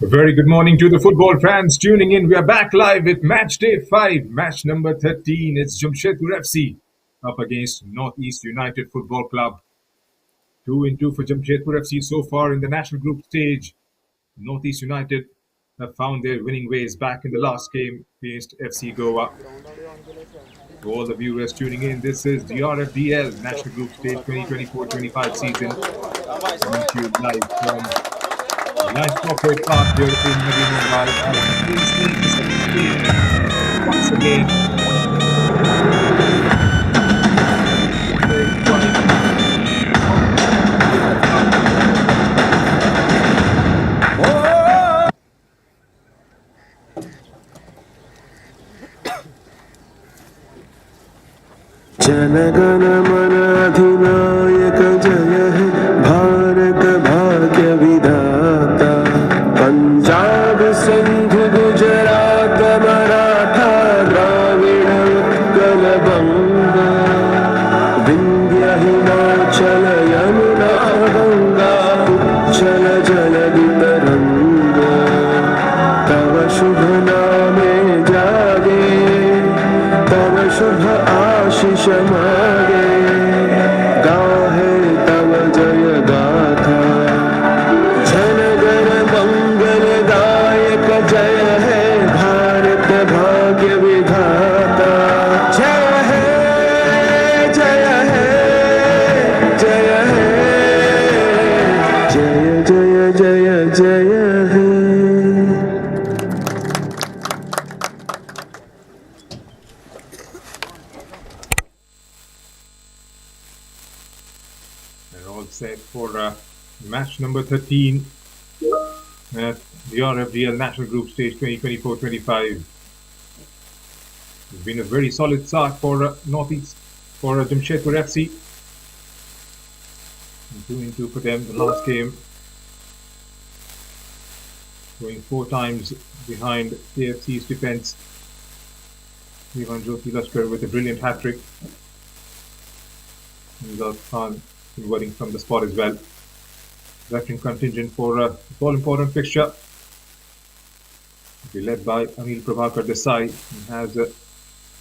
A very good morning to the football fans tuning in. We are back live with match day 5, match number 13. It's Jamshedpur FC up against NorthEast United Football Club. 2-2 for Jamshedpur FC so far in the national group stage. NorthEast United have found their winning ways back in the last game against FC Goa. To all the viewers tuning in, this is the RFDL National Group Stage 2024-25 season coming to you live from Reliance Corporate Park here in Navi Mumbai as we see the second game once again. जनगण मन अधिनायक जय हे भारत भाग्य विधाता पंजाब सिंध गुजरात मराठा द्राविड़ उत्कल बंगा विंध्य हिमाचल यमुना गंगा उच्चल जलधि तरंगा तव शुभ नामे जागे तव शुभ आशीष मागे गाहे तव जय गाथा जनगण मंगल दायक जय है भारत भाग्य विधाता जय है जय है जय है जय जय जय जय है They're all set for match number 13 at the RFDL National Group Stage 2024-25. It's been a very solid start for Northeast, for Jamshedpur FC. 2-2 for them the last game. Going 4 times behind KFC's defence. Ivan Jyoti Lashkar with a brilliant hat-trick. Nizar Khan converting from the spot as well. Veteran contingent for this all-important fixture. Will be led by Anil Prabhakar Desai. He has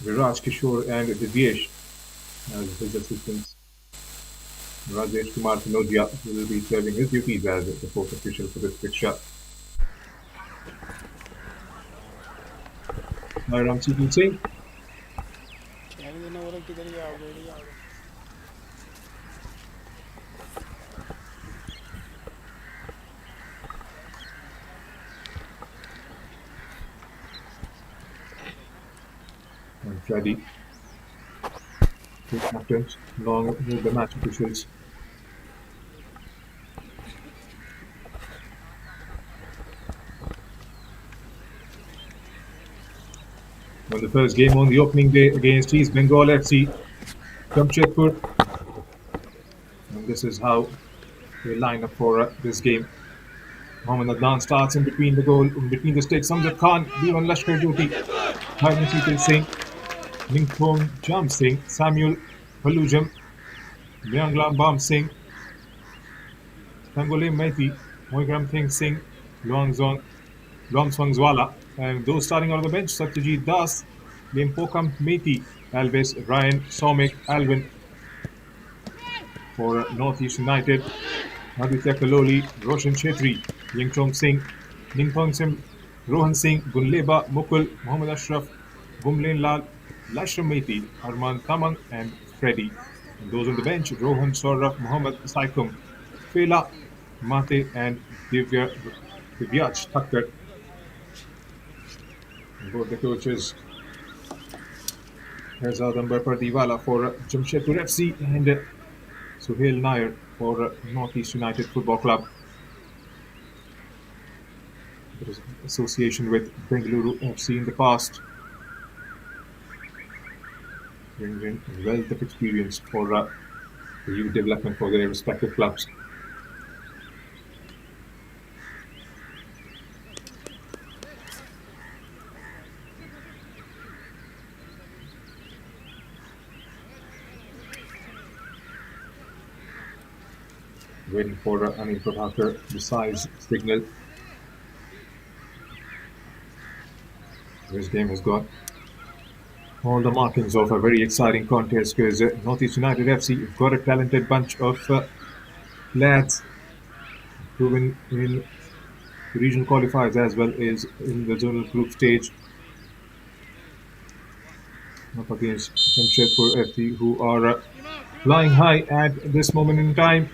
Viraj Kishore and Divyesh as his assistants. Rajesh Kumar Pinodia will be serving his duties as the fourth official for this fixture. Ram Singh. And Freddy, two captains, along with the match officials. On the first game on the opening day against East Bengal FC, Jamshedpur. And this is how they line up for this game. Mohammad Adnan starts in between the goal, in between the sticks. Samjad Khan, Diwan Lashkar Jyoti, Bhajan Sheetal Singh, Ningthong Jam Singh, Samuel Halujam, Myanglam Bam Singh, Tangole Maiti, Moigram Thing Singh, Luang Zwala, and those starting out of the bench, Satyajit Das, Limpokam Meiti, Alves, Ryan Somek, Alvin for Northeast United, Aditya Kaloli, Roshan Chetri, Yingchong Singh, Ningthong Sim, Rohan Singh, Gunleba, Mukul, Mohammad Ashraf, Bumlen Lal, Lashram Meiti, Arman Tamang, and Freddy. And those on the bench, Rohan Saurabh, Mohammad Saikum, Fela, Mate, and Divyaj Thakkar. Both the coaches, Reza Dambar Pardiwala for Jamshedpur FC and Suhail Nair for Northeast United Football Club. There is association with Bengaluru FC in the past. Brings in a wealth of experience for the youth development for their respective clubs. Waiting for Anil Prabhakar, the size signal. This game has got all the markings of a very exciting contest because Northeast United FC have got a talented bunch of lads proven in the regional qualifiers as well as in the zonal group stage up against Jamshedpur FC, who are flying high at this moment in time.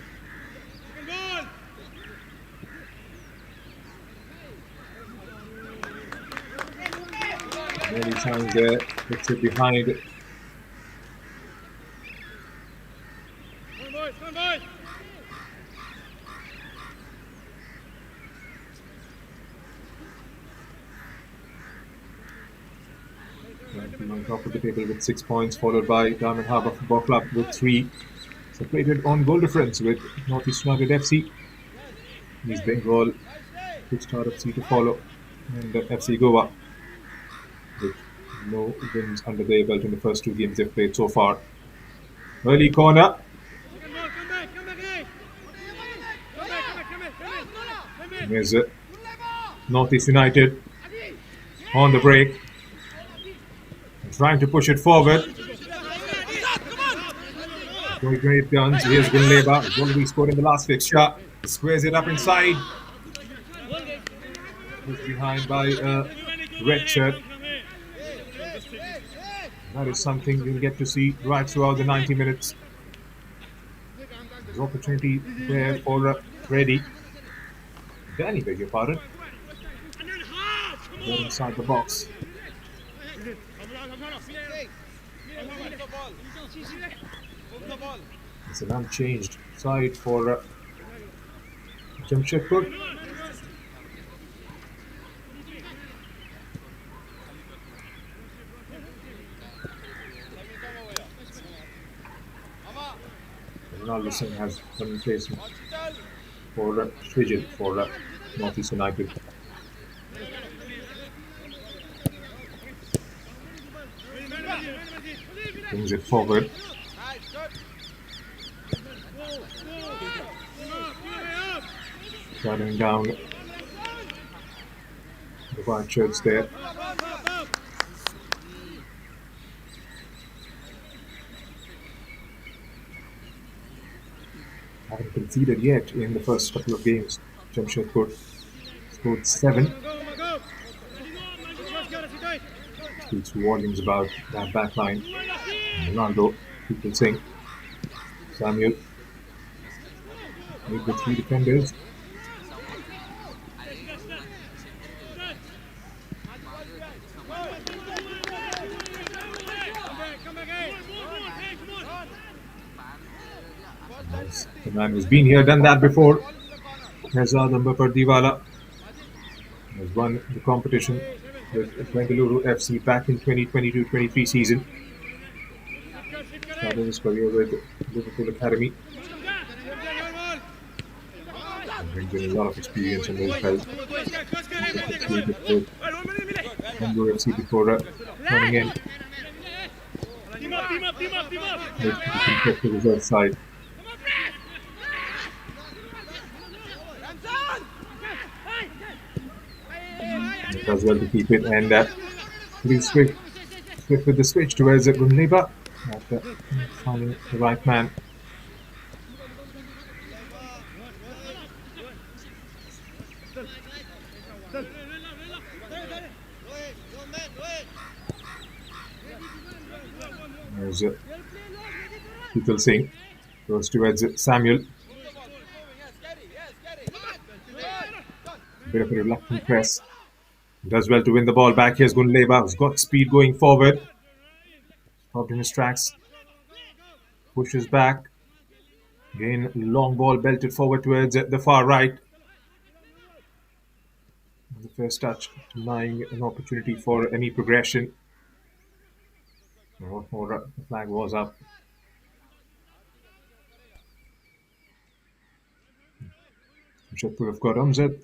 Many times there, puts it behind. On top of the table with 6 points, followed by Diamond Harbour Football Club with 3. Separated on goal difference with Northeast United FC. East Bengal, Quickstar FC to follow, and FC Goa with no wins under their belt in the first 2 games they've played so far. Early corner. There's Northeast United on the break, trying to push it forward. Great guns. Here's Gunleba. He's already scored in the last fixture. Squares it up inside. Pushed behind by red shirt. That is something you'll get to see right throughout the 90 minutes. There's opportunity there for Reddy. Danny, beg your pardon. They're inside the box. It's an unchanged side for Jamshedpur. Ronaldo Singh has come in place for Srijit for Northeast United. Brings it forward. Running down the white shirts there. Haven't conceded yet in the first couple of games. Jamshedpur scored 7. Speaks volumes about that backline. Ronaldo, people sing. Samuel with the 3 defenders. The man who's been here, done that before. Hazard Diwala has won the competition with Bengaluru FC back in 2022-23 season. Started his career with Liverpool Academy. And brings in a lot of experience and those guys. Bengaluru FC before coming in with the reserve side. It does well to keep it, and pretty swift with the switch towards Gunleba after finding the right man. There's people Singh goes towards Samuel. A bit of a reluctant press. Does well to win the ball back. Here's Gunleba, who's got speed going forward. Stopped in his tracks. Pushes back. Again, long ball belted forward towards the far right. The first touch denying an opportunity for any progression. What more? The flag was up. Jamshedpur have got Amjad,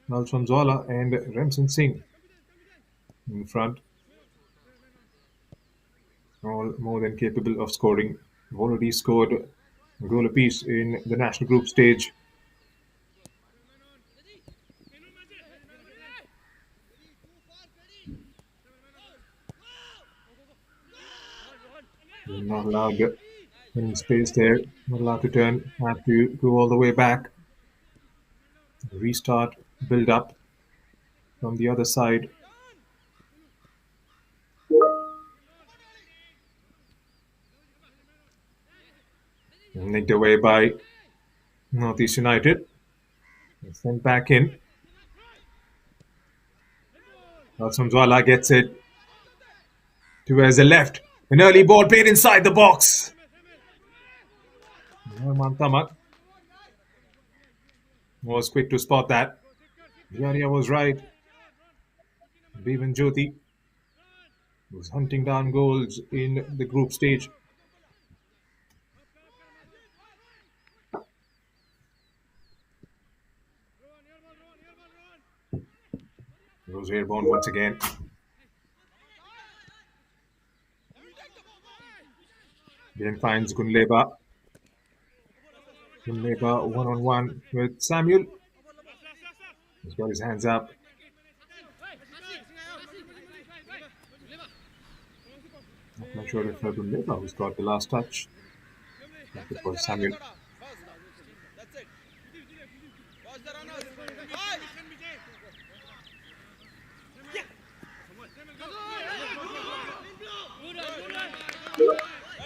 Malshamzwala and Remsen Singh in front. All more than capable of scoring. They've already scored a goal apiece in the national group stage. Not allowed any space there. Not allowed to turn. Have to go all the way back. Restart. Build up from the other side. Nicked away by Northeast United. Sent back in. Latsumzwala gets it towards the left. An early ball played inside the box. Mantamak was quick to spot that. Jaria was right. Bevan Jyoti was hunting down goals in the group stage. Goes airborne once again. Then finds Gunleba. Gunleba one-on-one with Samuel. He's got his hands up. Not sure if Gunleba who's got the last touch. It was Samuel.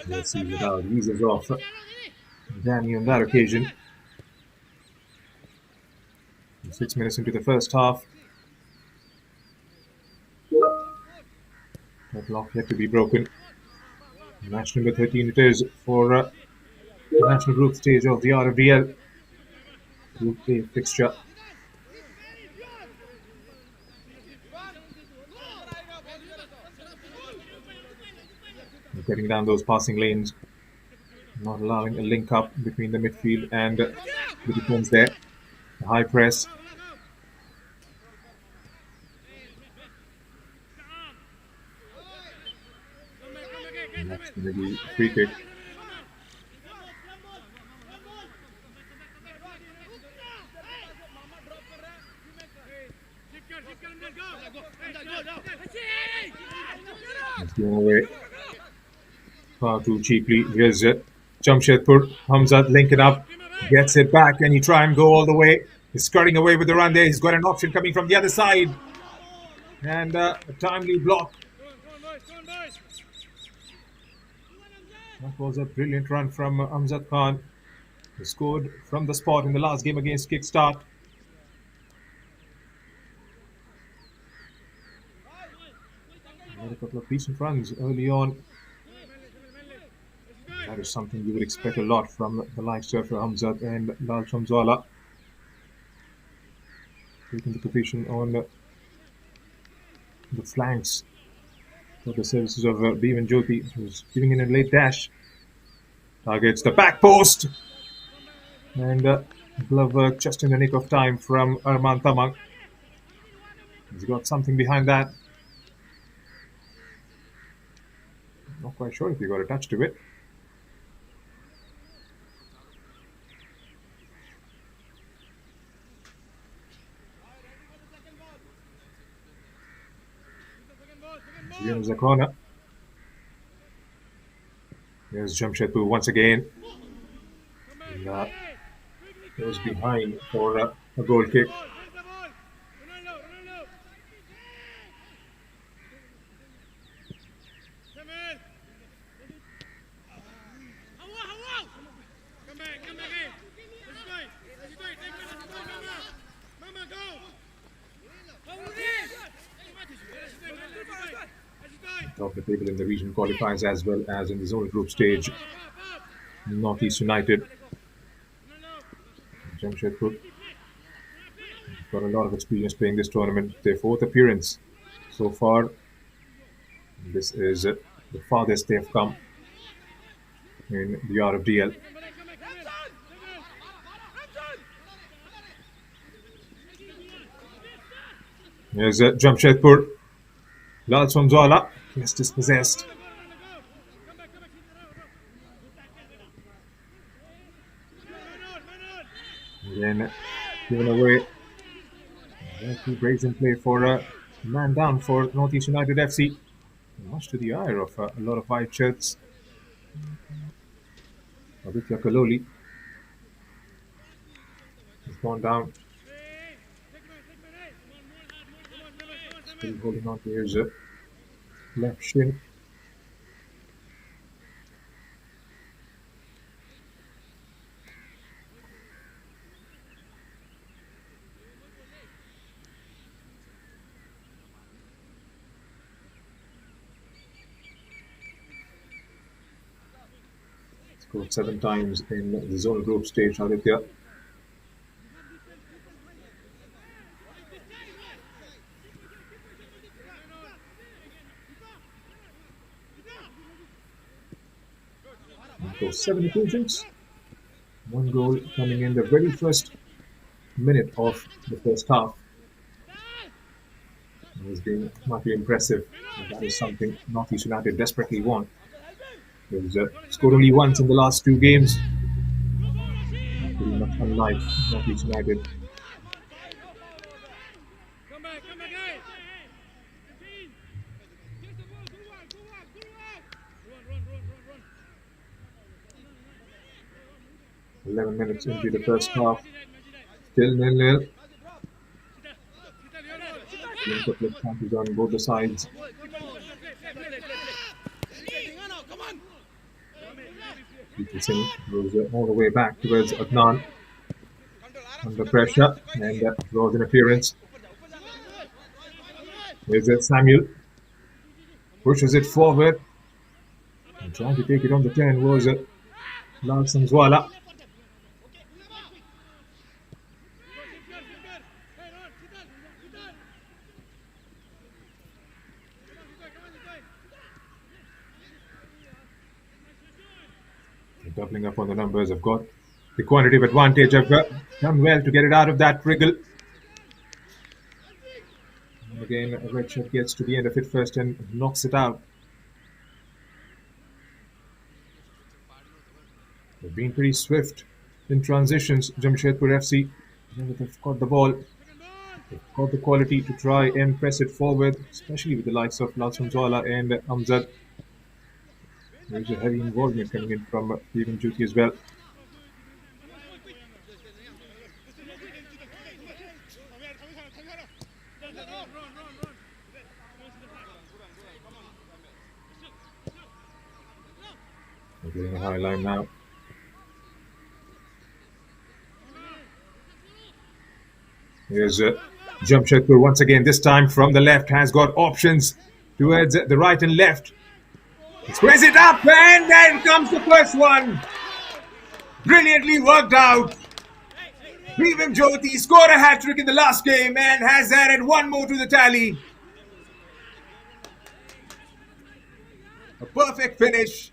Let's see how he eases off Danny on that occasion. 6 minutes into the first half. That lock yet to be broken. Match number 13 it is for the national group stage of the RFDL Group A fixture. Getting down those passing lanes, not allowing a link up between the midfield and the defense there. The high press. And that's going to be a free kick. It's going away far too cheaply. Here's Jamshedpur. Hamzat linking up, gets it back, and he try and go all the way. He's skirting away with the run there. He's got an option coming from the other side. And a timely block. That was a brilliant run from Hamzat Khan. He scored from the spot in the last game against Kickstart. Had a couple of decent runs early on. That is something you would expect a lot from the likes of Hamzat and Latsumzwala. Taking the position on the flanks for the services of Bevan Jyoti, who's giving in a late dash. Targets the back post. And glove work just in the nick of time from Arman Tamang. He's got something behind that. Not quite sure if he got a touch to it. Here's the corner. Here's Jamshedpur once again. And, goes behind for a goal kick. Top of the table in the region qualifiers as well as in the zonal group stage. Northeast United. Jamshedpur got a lot of experience playing this tournament. Their fourth appearance so far. This is the farthest they have come in the RFDL. Here's Jamshedpur. Latsumzwala gets dispossessed. Again, given away. He breaks in play for a man down for Northeast United FC. Much to the ire of a lot of white shirts Aditya Kaloli has gone down. Still holding on to his left shin. Scored 7 times in the zonal group stage, Aditya. For 7 occasions. 1 goal coming in the very first minute of the first half. It has been mighty impressive. And that is something Northeast United desperately want. They've scored only once in the last 2 games. Pretty much unlike Northeast United. Come back, guys. 11 minutes into the first half. Still 0-0. A couple of chances on both the sides. Peterson goes all the way back towards Adnan. Under pressure and draws an appearance. Here's Samuel. Pushes it forward. And trying to take it on the turn was Larson Zwala. Doubling up on the numbers, have got the quantitative advantage. Have done well to get it out of that wriggle. And again, a red shirt gets to the end of it first and knocks it out. They've been pretty swift in transitions, Jamshedpur FC. They've got the ball. They've got the quality to try and press it forward, especially with the likes of Larson Zwala and Amzad. There's a heavy involvement coming in from Stephen Juti as well. We're getting a high line now. Here's Jamshedpur once again, this time from the left, has got options towards the right and left. Squares it up, and then comes the first one. Brilliantly worked out. Previm Jyoti scored a hat-trick in the last game and has added 1 more to the tally. A perfect finish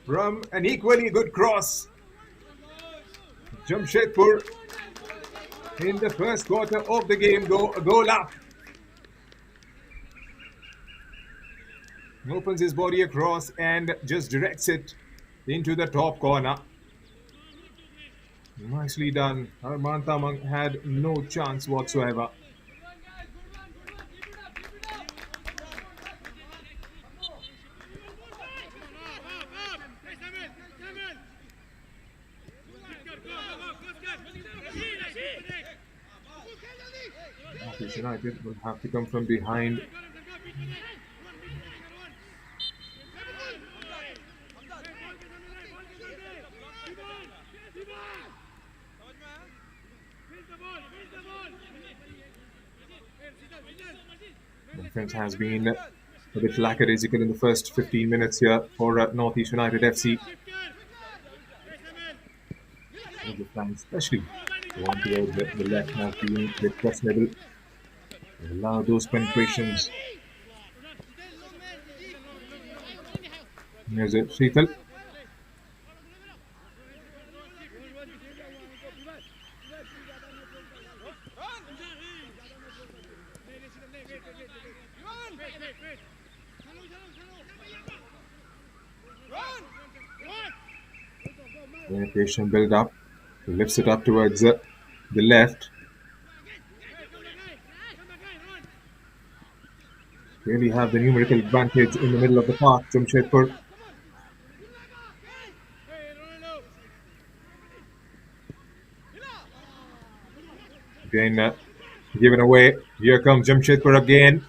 from an equally good cross. Jamshedpur in the first quarter of the game go a goal up. Opens his body across and just directs it into the top corner. Nicely done. Arman Tamang had no chance whatsoever. Northeast United will have to come from behind. Defense has been a bit lackadaisical in the first 15 minutes here for Northeast United FC. Especially the one towards the left has been a bit questionable. They allow those penetrations. Here's it, Sheetal. Penetration build up. He lifts it up towards the left. Really have the numerical advantage in the middle of the park, Jamshedpur. Again, given away. Here comes Jamshedpur again.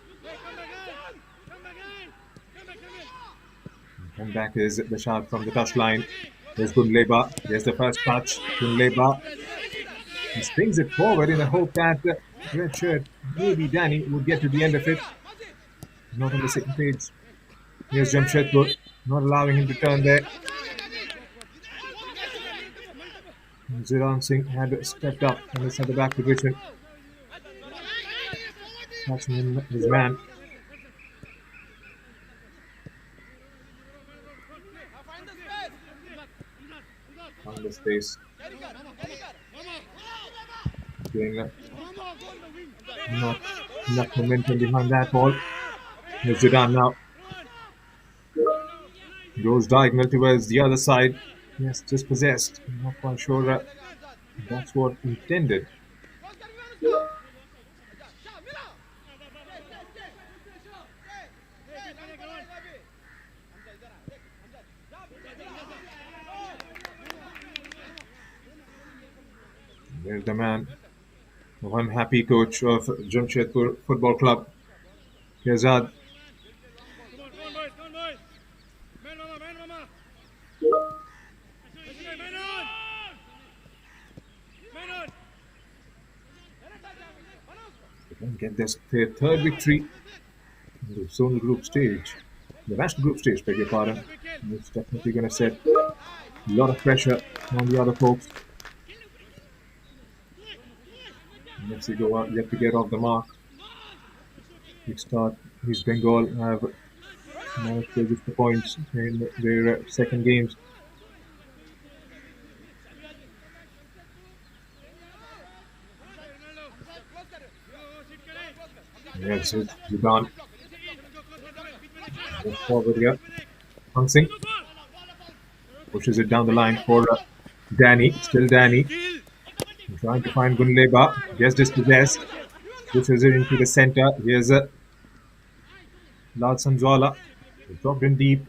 And back is the shot from the touchline. There's Gunleba. There's the first touch. Gunleba. He springs it forward in the hope that red shirt, maybe Danny, would get to the end of it. Not on the second page. Here's Jamshedpur, not allowing him to turn there. Ziran Singh had stepped up in the centre back position. Catching him, his man. On the space. Doing not enough momentum behind that ball. Here's Zidane now. Goes diagonal towards the other side. Yes, just possessed. I'm not quite sure that's what intended. There's the man, the one happy coach of Jamshedpur Football Club. Here's Ad. Come on, boys. Come on, boys. Man, mama. Man on. They can get their third victory in the zonal group stage. The national group stage, beg your pardon. It's definitely going to set a lot of pressure on the other folks. Let's see, go out, yet to get off the mark. Big start. East Bengal have managed to get the points in their second games. Yes, it's Zidane. Goes forward here. Hung Singh pushes it down the line for Danny. Still Danny. Trying to find Gunleba. Gets dispossessed. Pushes it into the center. Here's Lal Sanjwala. Dropped in deep.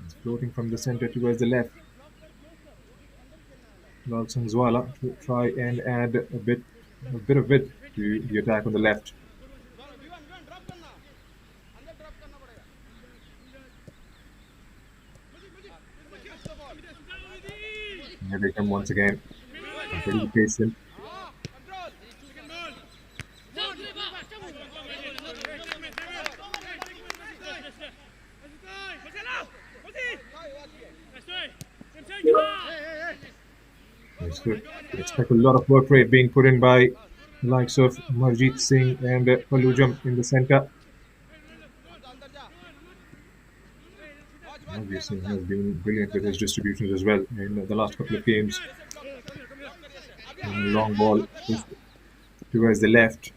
It's floating from the center towards the left. Lal Sanjwala to try and add a bit of width to the attack on the left. Here they come once again. I'm pretty patient. Expect a lot of work rate being put in by the likes of Marjeet Singh and Palujam in the center. Obviously, he has been brilliant with his distributions as well in the last couple of games. And long ball towards the left.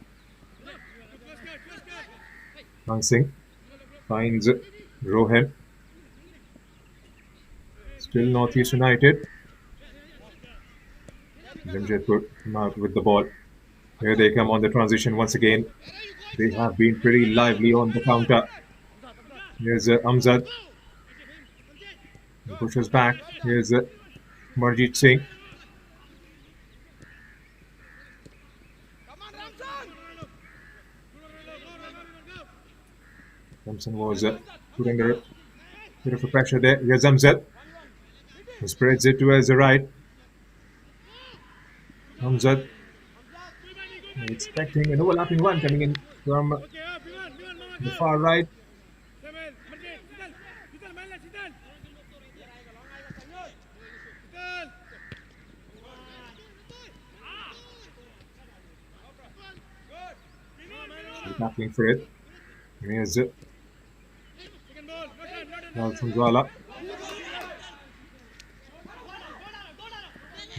Hung Singh finds Rohan. Still Northeast United. Jamshedpur come out with the ball. Here they come on the transition once again. They have been pretty lively on the counter. Here's Amzad. He pushes back. Here's Marjeet Singh. Thompson was putting a bit of a pressure there. Here's Amzad. He spreads it towards the right. Amzad expecting an overlapping one coming in from the far right. Tackling for it. Here's it. Sanjwala.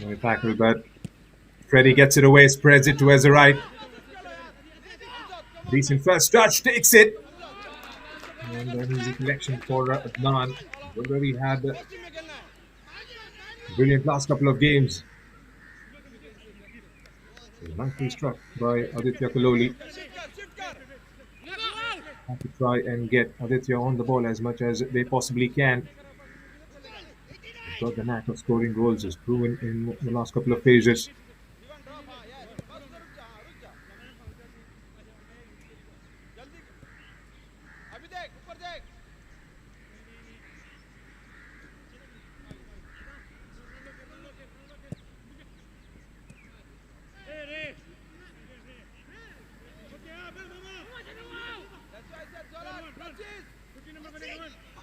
No tackle, but Freddie gets it away, spreads it towards the right. Decent first touch, takes it. And then easy collection for Adnan. Already had a brilliant last couple of games. Nicely struck by Aditya Kaloli. Have to try and get Aditya on the ball as much as they possibly can. got the knack of scoring goals, is proven in the last couple of phases.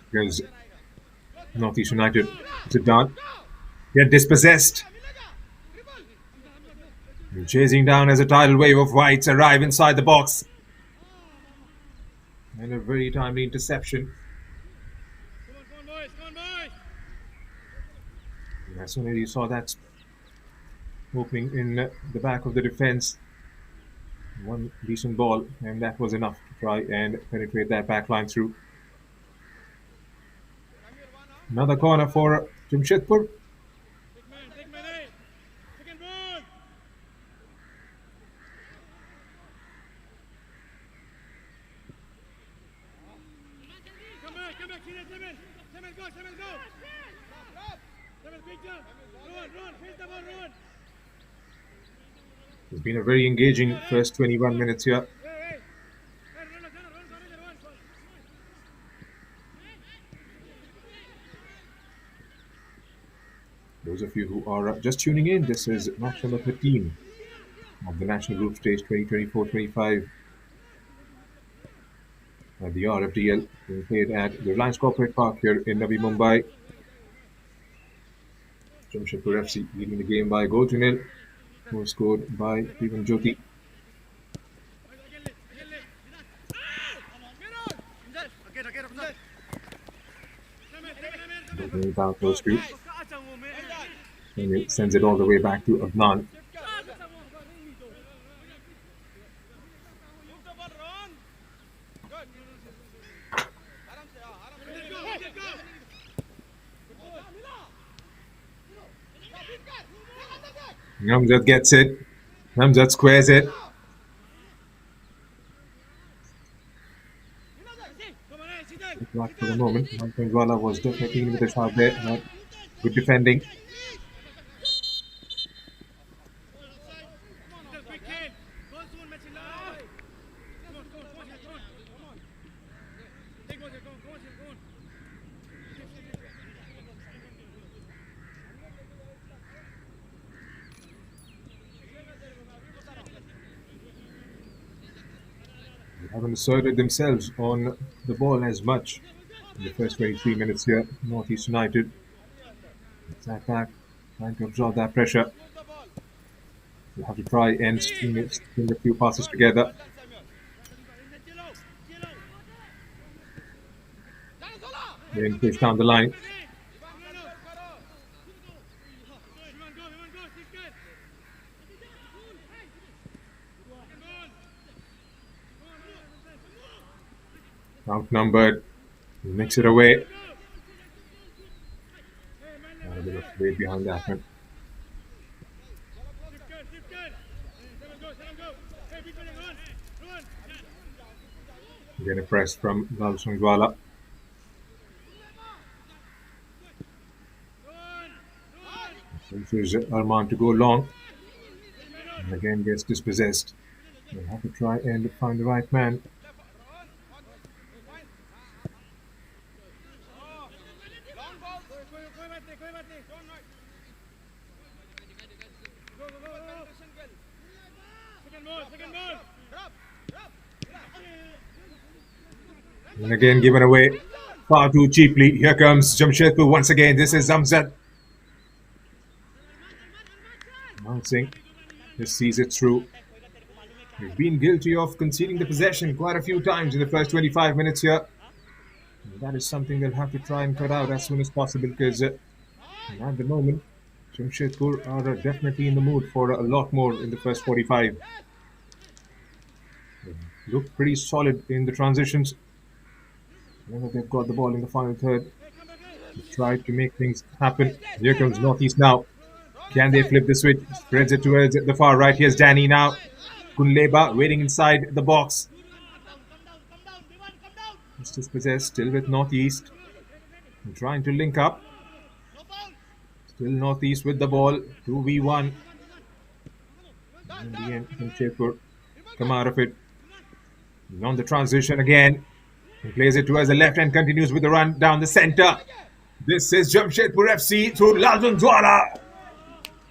Because Northeast United sit down, get dispossessed. And chasing down as a tidal wave of whites arrive inside the box. And a very timely interception. And as soon as you saw that opening in the back of the defense, one decent ball, and that was enough to try and penetrate that back line through. Another corner for Jamshedpur. It's been a very engaging first 21 minutes here. Those of you who are just tuning in, this is match number 13 of the National Group Stage 2024-25 at the RFDL, being played at the Reliance Corporate Park here in Navi Mumbai. Jamshedpur FC leading the game by a goal to nil, who was scored by Privan Jyoti. About those two. And it sends it all the way back to Adnan. Namjad gets it. Namjad squares it. Not for the moment. Mankanjwala was definitely in with a shot there. Not good defending. They haven't asserted themselves on the ball as much in the first 23 minutes here. Northeast United. That back, trying to absorb that pressure. We'll have to try and string a few passes together. Then push down the line. Outnumbered. Mix it away. A bit of weight behind that one. Again a press from Lalsungwala. Forces Arman to go long. And again gets dispossessed. We'll have to try and find the right man. And again given away far too cheaply. Here comes Jamshedpur once again. This is Zamzat. Bouncing. Just sees it through. He's been guilty of conceding the possession quite a few times in the first 25 minutes here. And that is something they'll have to try and cut out as soon as possible, because at the moment, Jamshedpur are definitely in the mood for a lot more in the first 45. They look pretty solid in the transitions. Whenever they've got the ball in the final third, they try to make things happen. Here comes Northeast now. Can they flip the switch? Spreads it towards the far right. Here's Danny now. Kunleba waiting inside the box. It's dispossessed, still with Northeast. And trying to link up. Still Northeast with the ball. 2v1. In the end, Jamshedpur come out of it. And on the transition again. He plays it towards the left and continues with the run down the center. This is Jamshedpur FC through Laljan Dwala.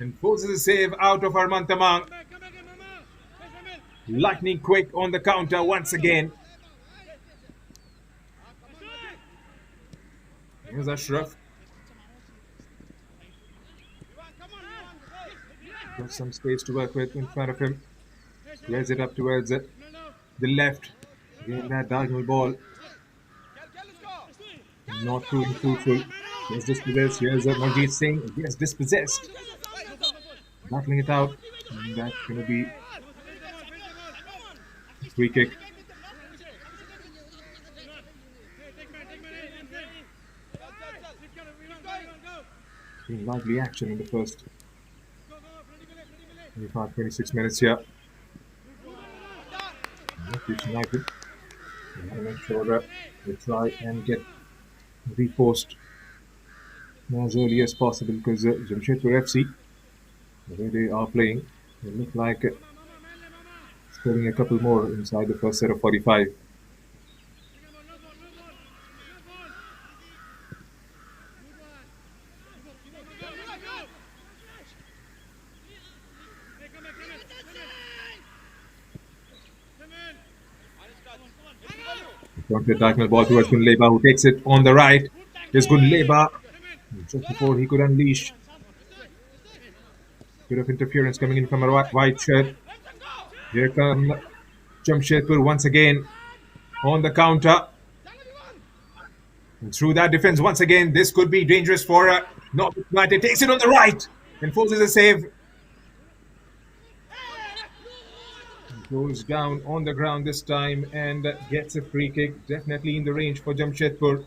And forces a save out of Arman Tamang. Come back in, Mama. Yes, Emil. Lightning quick on the counter once again. Here's Ashraf. Got some space to work with in front of him. Plays it up towards the left. Again, that diagonal ball. Not too crucial. Here's dispossessed. Here's Manjeet Singh. Yes, dispossessed. Battling it out. And that's going to be a free kick. Been lively action in the first 25-26 minutes here. Northeast United. And make sure that they try and get repost as early as possible because Jamshedpur FC, the way they are playing, they look like scoring a couple more inside the first set of 45. Wanted diagonal ball towards Gunleba, who takes it on the right. There's Gunleba. Just before he could unleash. Bit of interference coming in from a white shirt. Here come Jamshedpur once again on the counter. And through that defense once again, this could be dangerous for Northeast United. Takes it on the right and forces a save. Goes down on the ground this time and gets a free kick. Definitely in the range for Jamshedpur.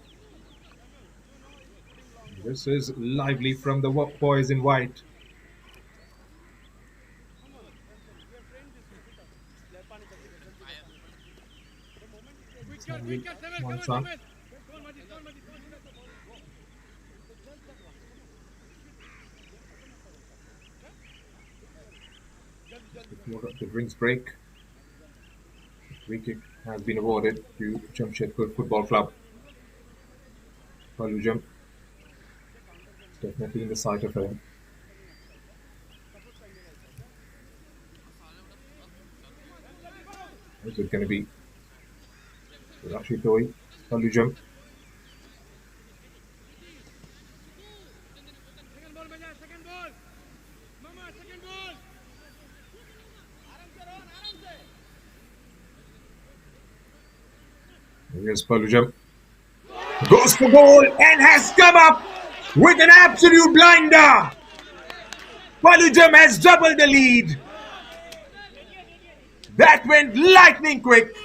This is lively from the boys in white. One shot. Before the drinks break. Free kick has been awarded to Jamshedpur Football Club. Palujam definitely in the sight of him. Is it going to be Rashid Toy? Palujam. Second ball, Maja. Second ball. Mama, second ball. Here's Palujam. Goes for goal and has come up with an absolute blinder. Palujam has doubled the lead. That went lightning quick.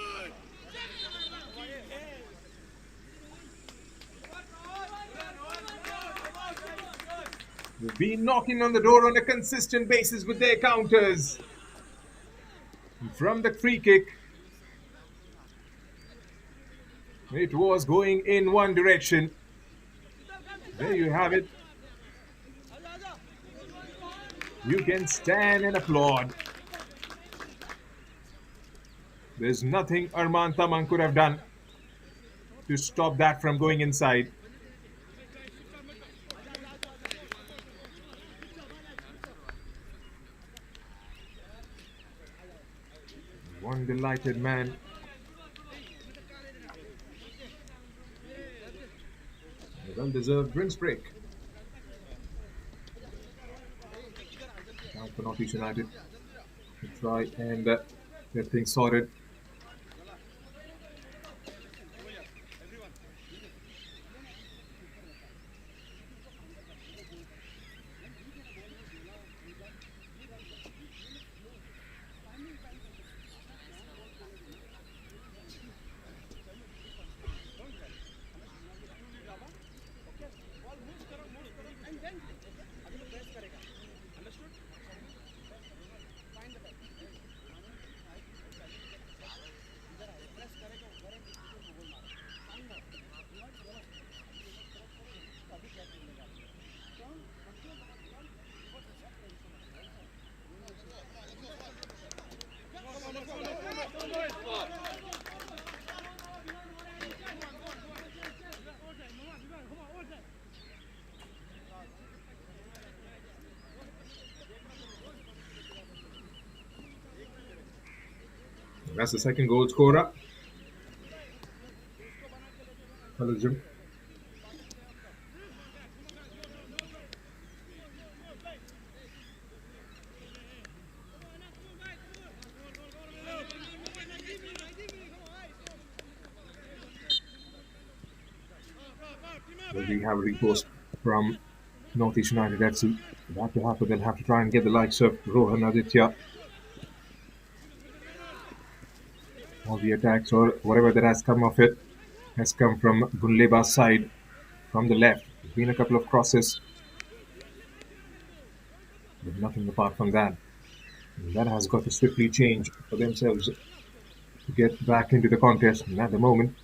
They've been knocking on the door on a consistent basis with their counters. From the free kick, it was going in one direction. There you have it. You can stand and applaud. There's nothing Arman Tamang could have done to stop that from going inside. One delighted man. A well-deserved drinks break. Now for Northeast United to try and get things sorted. That's the second goal scorer. Hello, Jim. Well, we have a repost from Northeast United FC. For that to happen, they'll have to try and get the likes of Rohan Aditya. All the attacks or whatever that has come of it has come from Gunleba's side from the left. There's been a couple of crosses, but nothing apart from that. And that has got to swiftly change for themselves to get back into the contest. And at the moment,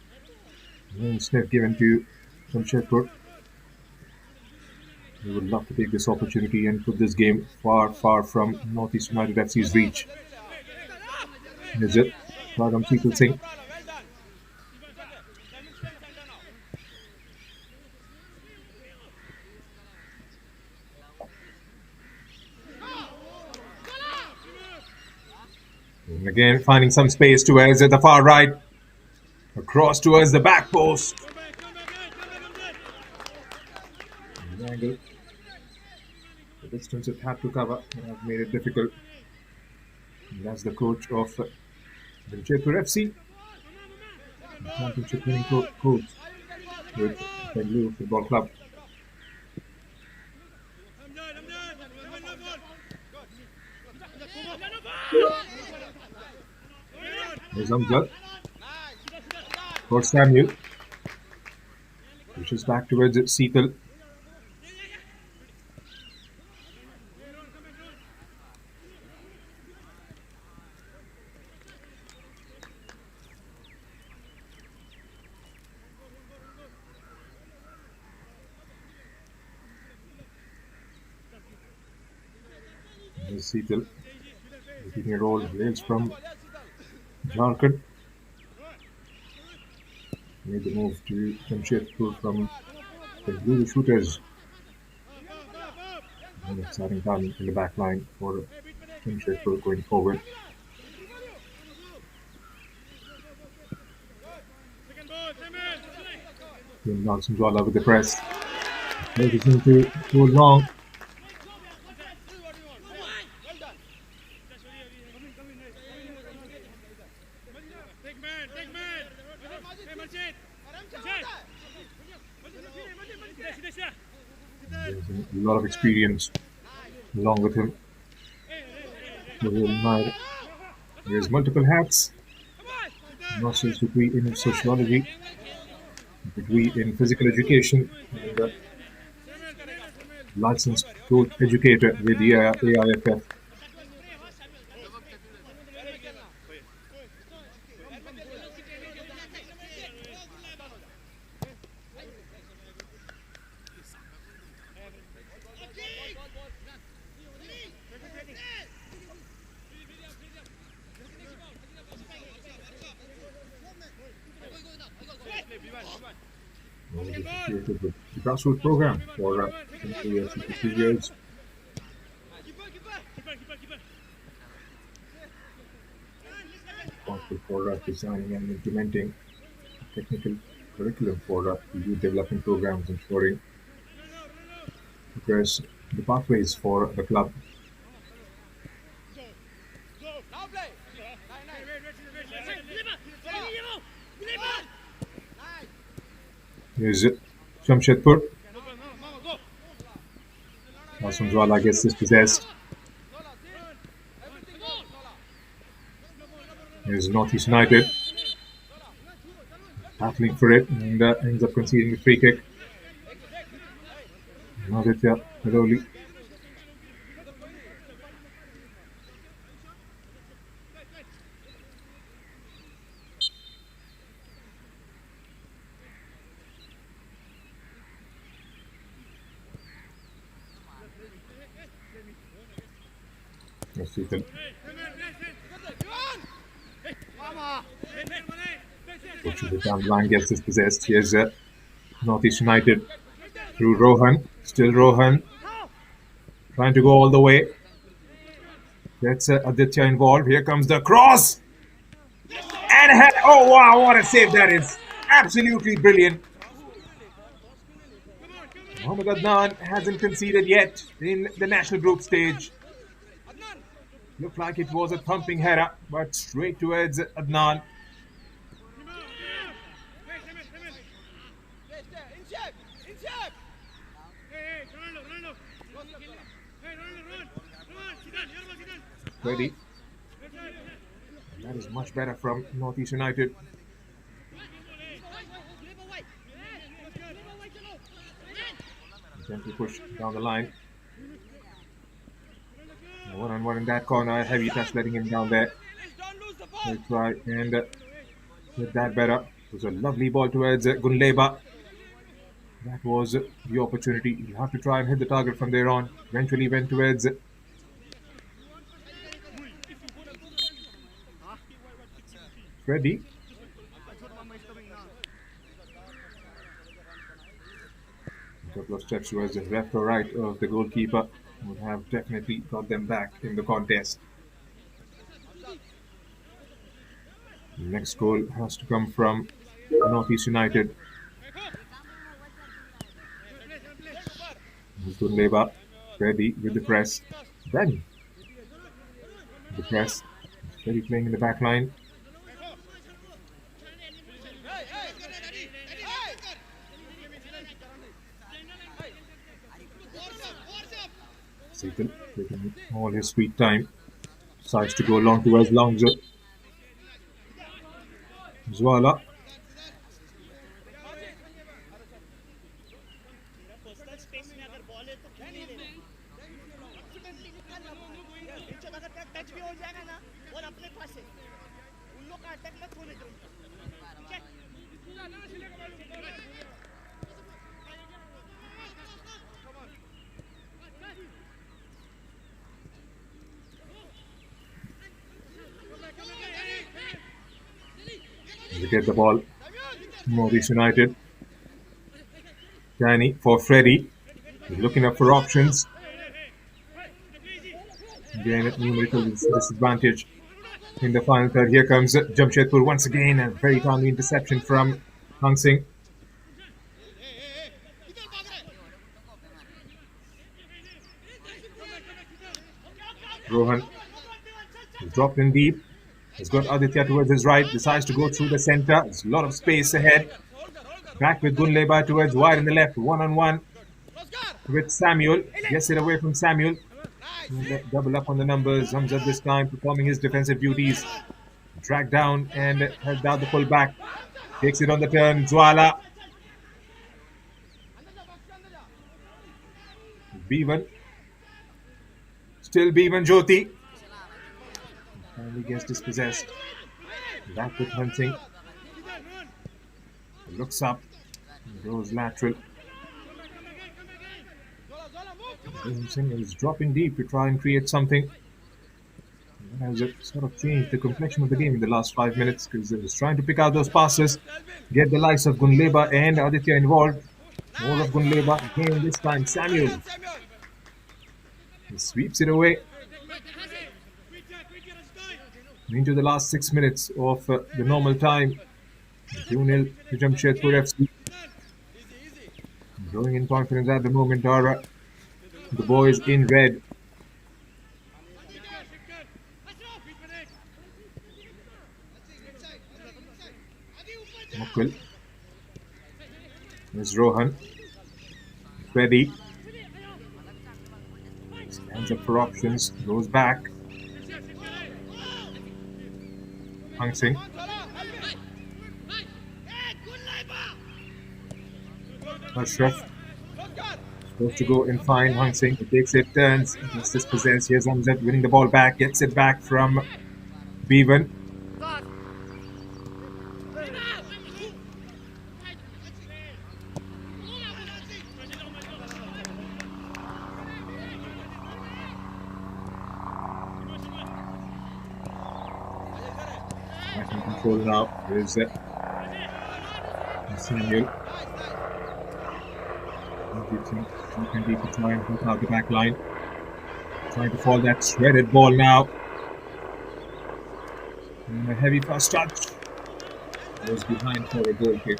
sniff given to Jamshedpur. We would love to take this opportunity and put this game far, far from Northeast United FC's reach. Is it? Radham Seetal Singh. And again, finding some space towards at the far right. Across towards the back post. The angle. The distance it had to cover has made it difficult. And that's the coach of Jamshedpur FC. The championship winning coach with Bengaluru Football Club. There's Amjad. For Samuel. Pushes back towards Seetal. Seetal taking a roll rails from Jharkhand. Made the move to Jamshedpur from the Blue Shooters. And exciting time in the back line for Jamshedpur going forward. Nelson Jwala with the press. It seemed to go long. There's a lot of experience along with him. He has multiple hats. Master's degree in sociology, degree in physical education, and licensed coach educator with the AIFF. The grassroots program for 2 years. Responsible for designing and implementing technical curriculum for youth development programs, ensuring progress the pathways for the club. Here's Jamshedpur. Nelson Jwala gets dispossessed. Here's Northeast United. Battling for it and ends up conceding the free kick. Aditya Haloli. Seetal. Pushes it down the line, gets dispossessed. Here's Northeast United through Rohan. Still Rohan. Trying to go all the way. Gets Aditya involved. Here comes the cross. Oh wow, what a save that is! Absolutely brilliant. Mohammad Adnan hasn't conceded yet in the national group stage. Looked like it was a thumping header, but straight towards Adnan. Ready. That is much better from Northeast United. Gently push down the line. One on one in that corner. Heavy touch letting him down there. They try and get that better. It was a lovely ball towards Gunleba. That was the opportunity. You have to try and hit the target from there on. Eventually went towards Freddy. A couple of steps towards the left or right of the goalkeeper would have definitely got them back in the contest. The next goal has to come from Northeast United. Gunleba. Freddy with the press. Then the press. Freddy playing in the back line. Satan taking all his sweet time. Decides to go long towards Longzo. Zwala. They get the ball. Northeast United. Danny for Freddy. He's looking up for options. Again, at numerical disadvantage in the final third. Here comes Jamshedpur once again. A very timely interception from Hang Singh. Rohan is dropped in deep. He's got Aditya towards his right. Decides to go through the center. There's a lot of space ahead. Back with Gunleba towards wide in the left. One-on-one with Samuel. Gets it away from Samuel. Double up on the numbers. Hamzat this time performing his defensive duties. Dragged down and held down the full back. Takes it on the turn. Zwala. Bevan. Still Bevan Jyoti. Finally gets dispossessed. Back with Hunting. Looks up. Goes lateral. Hunting is dropping deep to try and create something. That has sort of changed the complexion of the game in the last 5 minutes because it was trying to pick out those passes, get the likes of Gunleba and Aditya involved. More of Gunleba again this time. Samuel. He sweeps it away. Into the last 6 minutes of the normal time. 2-0 to Jamshedpur FC. Growing in confidence at the moment are the boys in red. Mukul. There's Rohan. Freddy. Stands up for options. Goes back. Hang Singh. Ashraf. Supposed to go and find Hang Singh. He takes it, turns, gets dispossessed. Here's Hamzat winning the ball back. Gets it back from Bevan. Back in control now is Samuel. Deep to try and put out the back line. Trying to fall that shredded ball now. And a heavy first touch was behind for a goal kick.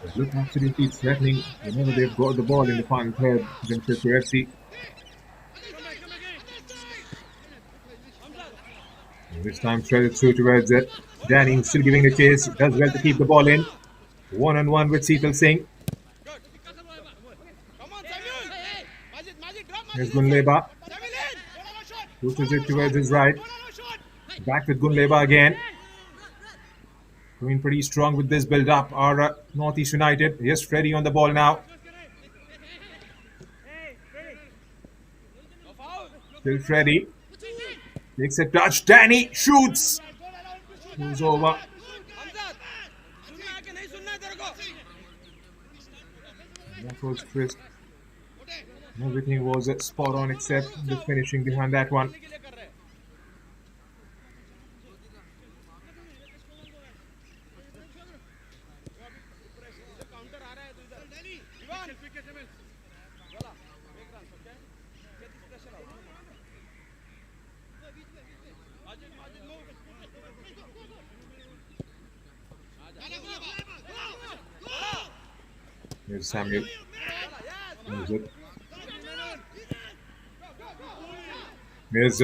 They look absolutely threatening whenever they've got the ball in the final third. Jamshedpur FC. And this time threaded through towards it. Danny still giving a chase. Does well to keep the ball in. 1-on-1 with Seetal Singh. Here's Gunleba. Pushes it towards his right. Back with Gunleba again. Going pretty strong with this build up. Our Northeast United. Here's Freddie on the ball now. Still Freddie. Takes a touch. Danny shoots. Moves over. That was crisp. Everything was spot on except the finishing behind that one. Here's Samuel. Here's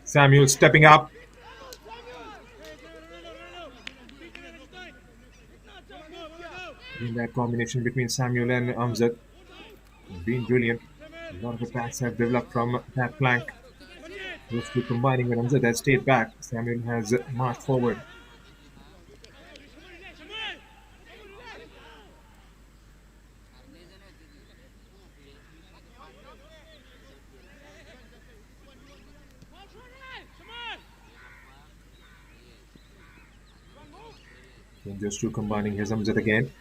Samuel stepping up. In that combination between Samuel and Amjad has been brilliant. A lot of attacks have developed from that flank. Those two combining with Amjad has stayed back. Samuel has marched forward. And just two combining. Here's Amjad again.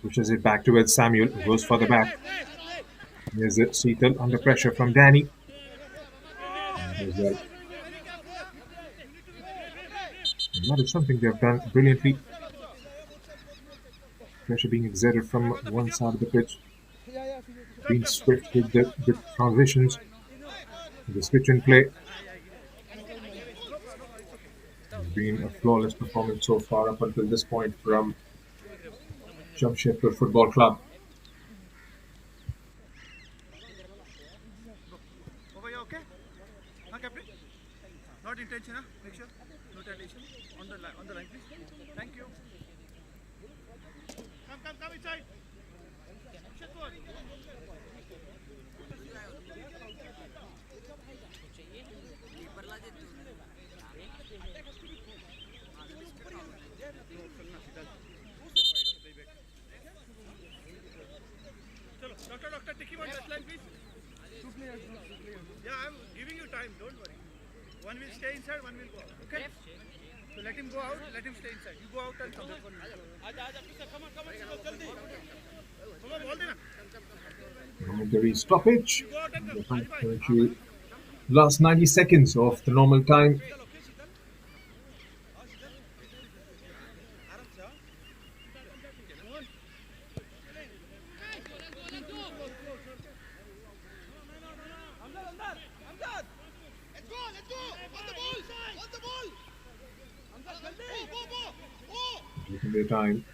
Pushes it back towards Samuel. Goes further back. Here's Seetal under pressure from Danny. And that is something they've done brilliantly. Pressure being exerted from one side of the pitch. Being swift with the transitions. The switch and play. It's been a flawless performance so far up until this point from Jamshedpur Football Club. Okay? Huh, Captain? Not intention, huh? Make sure. No tension. On the line, please. Thank you. Come inside. Doctor, take him on that line, please. Two players. Yeah, I'm giving you time. Don't worry. One will stay inside, one will go out. Okay? So let him go out, let him stay inside. You go out and come. Momentary stoppage. Last 90 seconds of the normal time. Taking their time.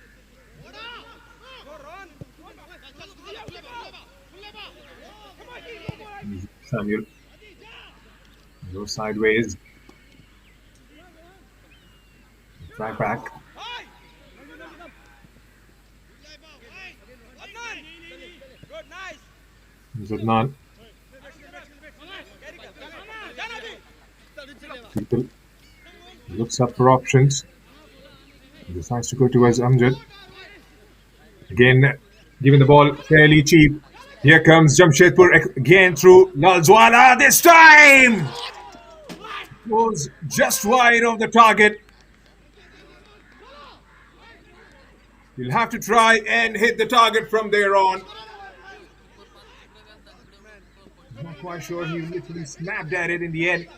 Samuel. Go sideways. Track back. Zadnan. People looks up for options. Decides to go towards Amjad. Again, giving the ball fairly cheap. Here comes Jamshedpur again through Lalzwala. This time was just wide of the target. He'll have to try and hit the target from there on. I'm not quite sure he literally snapped at it in the end.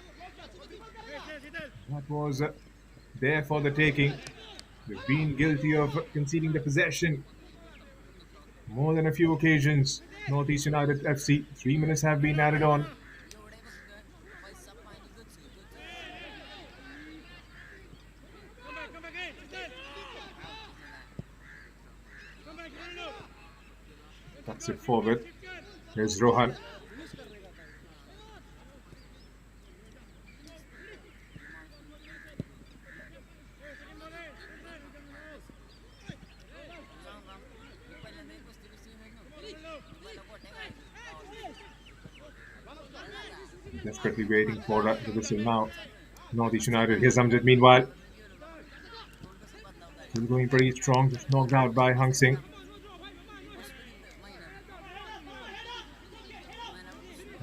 That was there for the taking. They've been guilty of conceding the possession more than a few occasions. Northeast United FC, 3 minutes have been added on. That's it forward. Here's Rohan. Desperately waiting for the whistle now. Northeast United. Here's Amjad meanwhile. Still going pretty strong. Just knocked out by Hang Singh.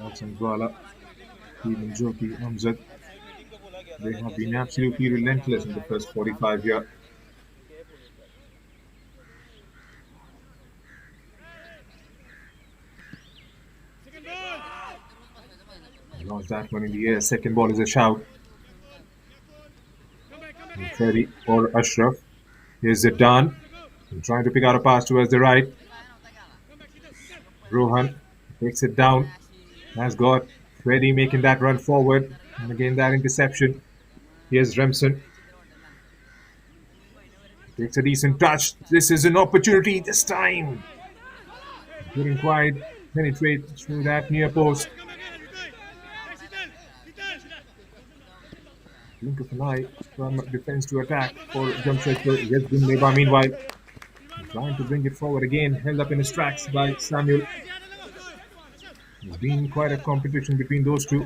Watson Gwala, even Jyoti, Amjad. They have been absolutely relentless in the first 45 here. Lost that one in the air. Second ball is a shout. Ready for Ashraf. Here's Zidane. Trying to pick out a pass towards the right. Rohan takes it down. Has got Freddy making that run forward. And again, that interception. Here's Remsen. Takes a decent touch. This is an opportunity this time. Couldn't quite penetrate through that near post. Blink of an eye from defense to attack for Jamshedpur. Yes, Bindeba meanwhile trying to bring it forward again. Held up in his tracks by Samuel. There's been quite a competition between those two.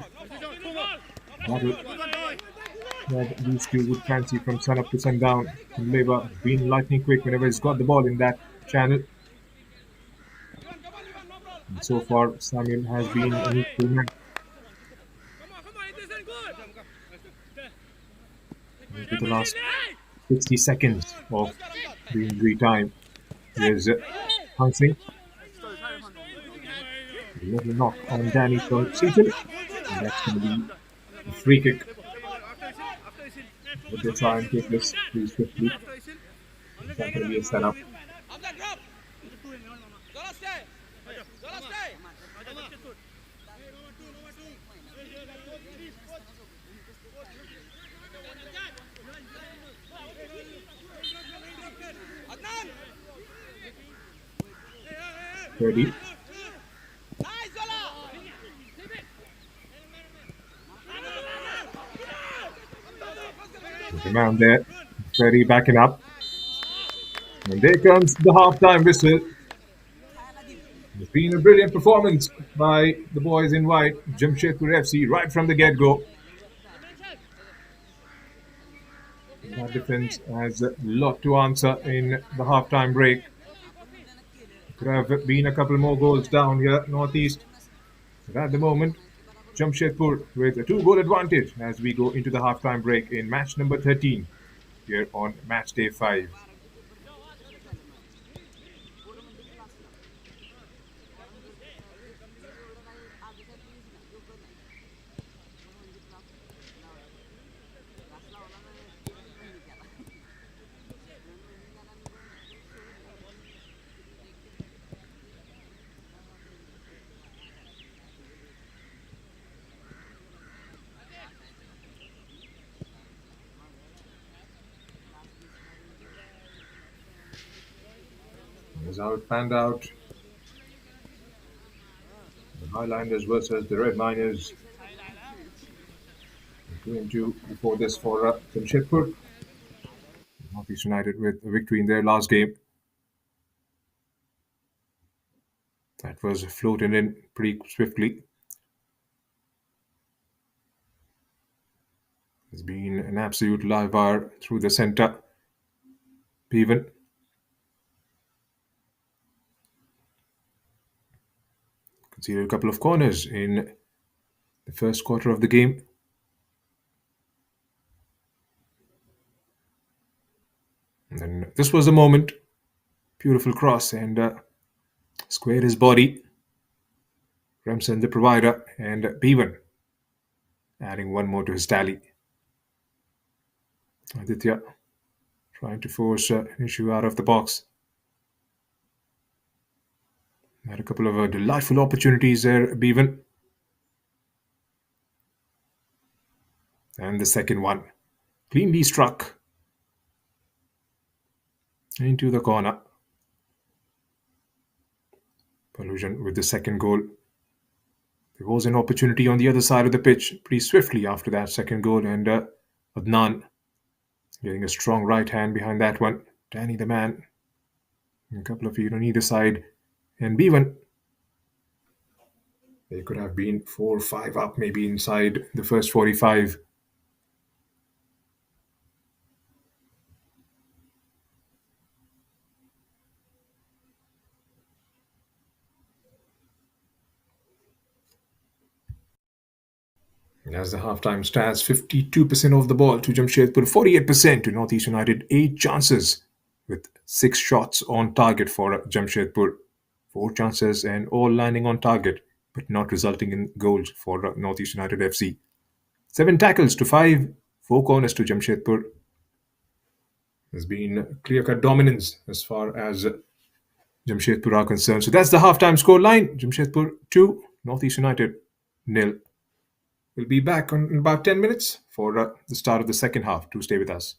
Battle that these two would fancy from sun up to sundown. Bindeba being lightning quick whenever he's got the ball in that channel. And so far, Samuel has been an equal man. Into the last 60 seconds of the injury time. There's Hang Singh. A little knock on Danny from Seaton. And that's going to be a free kick. But they try and take this pretty swiftly. It's not going to be a setup. Ready. Around there. Freddie backing up. And there comes the half-time whistle. It's been a brilliant performance by the boys in white, Jamshedpur FC, right from the get-go. That defense has a lot to answer in the half-time break. Could have been a couple more goals down here, Northeast. But at the moment, Jamshedpur with a 2-goal advantage as we go into the half-time break in match number 13 here on match day 5. Here's how it panned out. The Highlanders versus the Red Miners. 2-2 before this for Jamshedpur. Northeast United with a victory in their last game. That was floated in pretty swiftly. There's been an absolute live wire through the centre. Bevan. Conceded a couple of corners in the first quarter of the game. And then this was the moment. Beautiful cross and squared his body. Remsen the provider and Bevan adding one more to his tally. Aditya trying to force an issue out of the box. Had a couple of delightful opportunities there, Bevan. And the second one. Cleanly struck into the corner. Collusion with the second goal. There was an opportunity on the other side of the pitch pretty swiftly after that second goal, and Adnan getting a strong right hand behind that one. Danny the man. A couple of feet on either side. And B1. They could have been 4 or 5 up maybe inside the first 45. As the halftime stats, 52% of the ball to Jamshedpur, 48% to Northeast United, 8 chances with 6 shots on target for Jamshedpur. 4 chances and all landing on target, but not resulting in goals for Northeast United FC. 7 tackles to 5, 4 corners to Jamshedpur. There's been clear-cut dominance as far as Jamshedpur are concerned. So that's the halftime score line. Jamshedpur 2, Northeast United 0. We'll be back in about 10 minutes for the start of the second half. Do stay with us.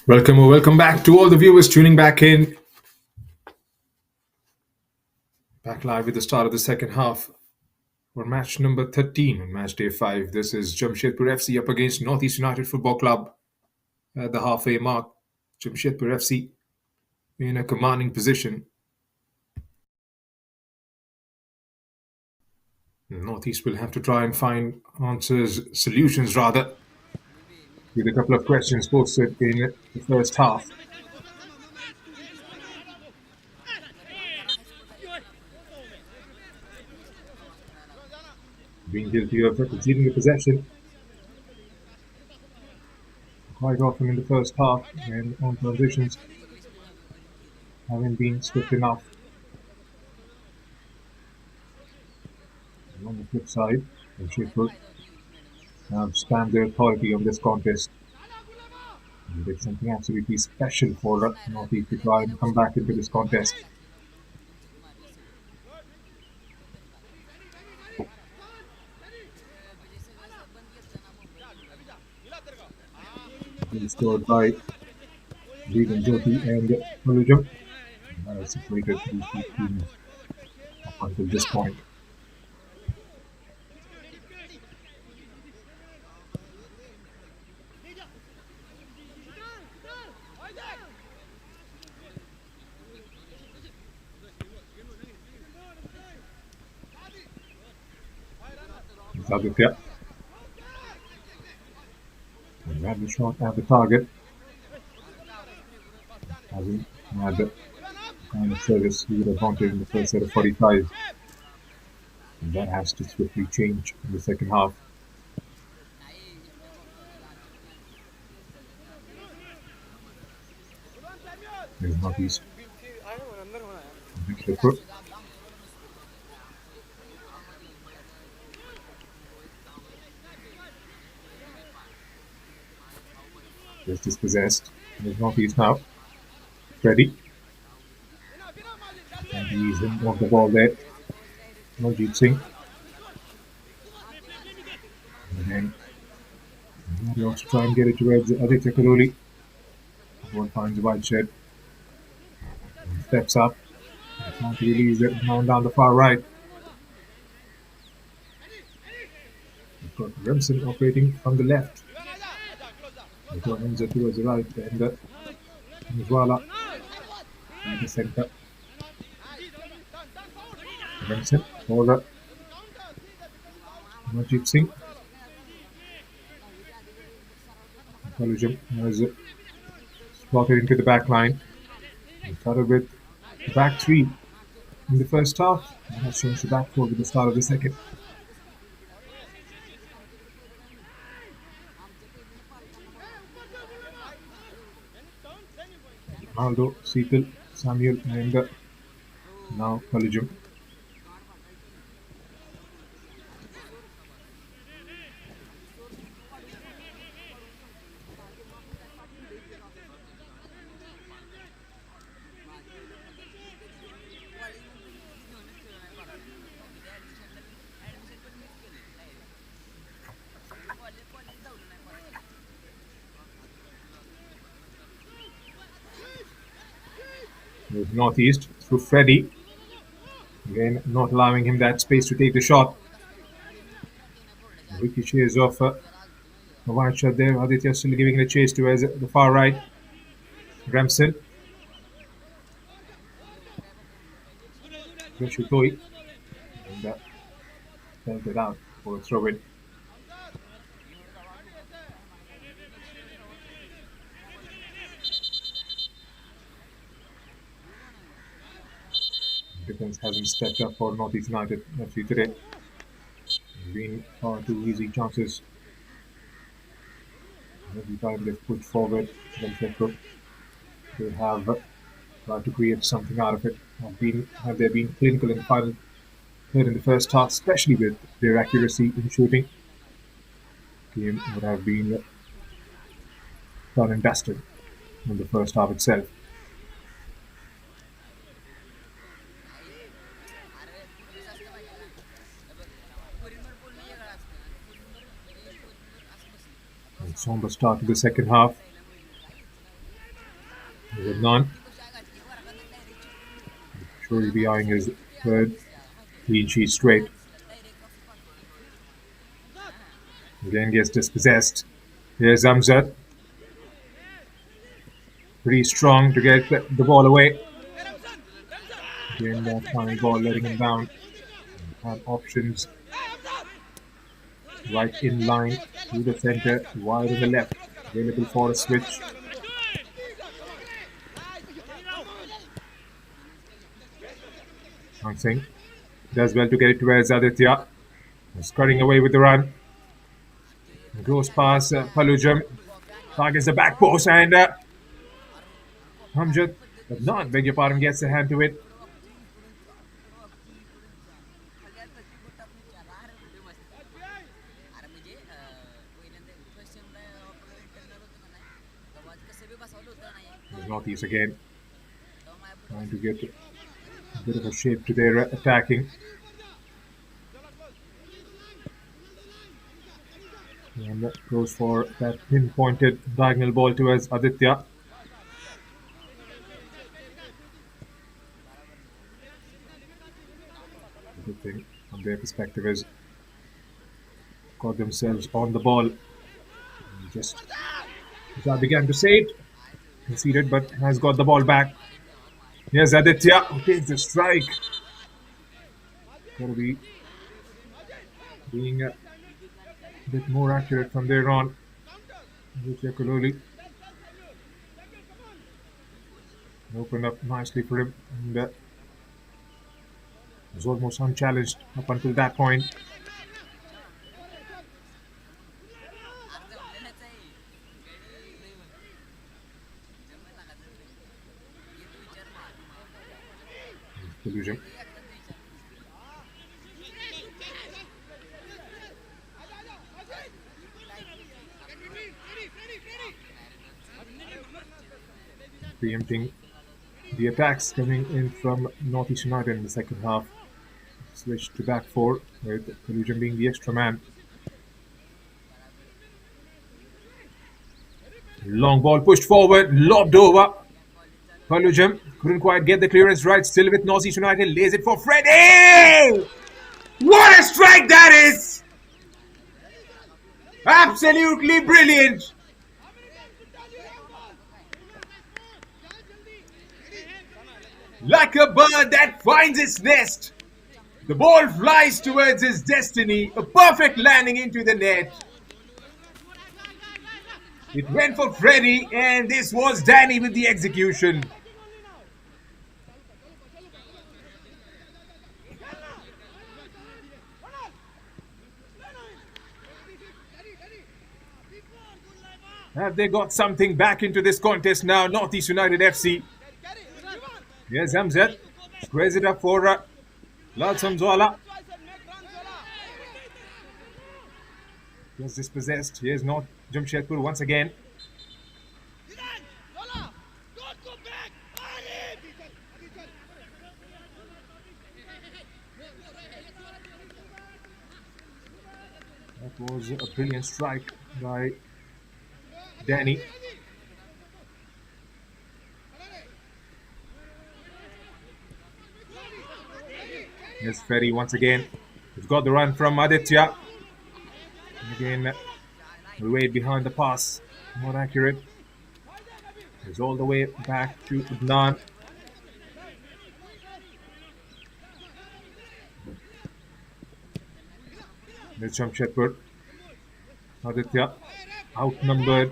Welcome or welcome back to all the viewers tuning back in. Back live with the start of the second half for match number 13 on match day 5. This is Jamshedpur FC up against NorthEast United Football Club. At the halfway mark, Jamshedpur FC in a commanding position. NorthEast will have to try and find solutions rather, with a couple of questions posted in the first half. Being guilty of conceding the possession quite often in the first half and on transitions haven't been swift enough. And on the flip side, Jamshedpur have stamped their authority on this contest. And it's something absolutely special for NorthEast to try and come back into this contest. Being scored by Vegan Jyoti and Mulujam. That has separated these two teams up until this point. Aditya. And ran the shot at the target. Hasn't had the kind of service he would have wanted in the first set of 45. And that has to swiftly change in the second half. There's NorthEast. Jamshedpur. Is dispossessed. There's NorthEast now. Ready. And he's in on the ball there. Manjeet Singh. And then he wants to try and get it towards Aditya Karoli. One finds a wide shed. And steps up. And trying to release it now down the far right. We've got Remsen operating from the left. We've got Enza towards the right. And Nizwala in the center. Remsen for Manjeet Singh. Mulujam has slotted into the back line. We started with the back three in the first half and has changed to back four with the start of the second. Ronaldo, Seatal, Samuel, and now Mulujam. With NorthEast through Freddie. Again, not allowing him that space to take the shot. Ricochets off a wide shot there. Aditya still giving it a chase towards the far right. Remsen. Shutoi. And sent it out for a throw in. Defense hasn't stepped up for NorthEast United FC today. Been far too easy chances. Every time they've pushed forward, they have tried to create something out of it. Have they been clinical in the final third in the first half, especially with their accuracy in shooting? Game would have been done and dusted in the first half itself. Somber start to the second half. None. Sure he'll be eyeing his third clean sheet straight. Again gets dispossessed. Here's Amjad. Pretty strong to get the ball away. Again, that final ball letting him down. Have options. Right in line to the center, wide on the left. Available for a switch. Singh does well to get it towards Aditya. He's cutting away with the run. Goes past Palujam. Targets the back post and Hamjad, but not, beg your pardon, gets a hand to it. Northeast again. Trying to get a bit of a shape to their attacking. And that goes for that pinpointed diagonal ball towards Aditya. The good thing from their perspective is got themselves on the ball. And just as I began to say it, conceded but has got the ball back. Here's Aditya who takes the strike. Gotta be being a bit more accurate from there on. Aditya Kuloli opened up nicely for him and was almost unchallenged up until that point. Illusion. Preempting the attacks coming in from Northeast United in the second half. Switch to back four with Illusion being the extra man. Long ball pushed forward, lobbed over. Palujam couldn't quite get the clearance right. Still with Northeast United, lays it for Freddie! What a strike that is! Absolutely brilliant! Like a bird that finds its nest, the ball flies towards its destiny. A perfect landing into the net. It went for Freddie, and this was Danny with the execution. Have they got something back into this contest now, Northeast United FC? Here's Amjad. Squares it up for Lal Samzwala. Just dispossessed. Here's not Jamshedpur once again. That was a brilliant strike by Danny. Here's Ferry once again. He's got the run from Aditya. And again, way behind the pass. More accurate. He's all the way back to Udnan. There's Jamshedpur. Aditya outnumbered.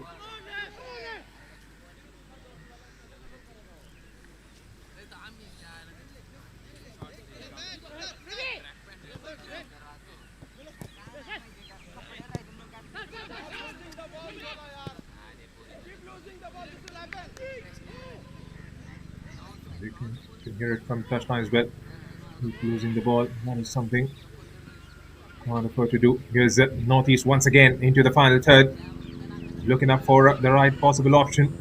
You can hear it from touchline as well. Keep losing the ball. That is something can't afford to do. Here's Northeast once again into the final third. Looking up for the right possible option.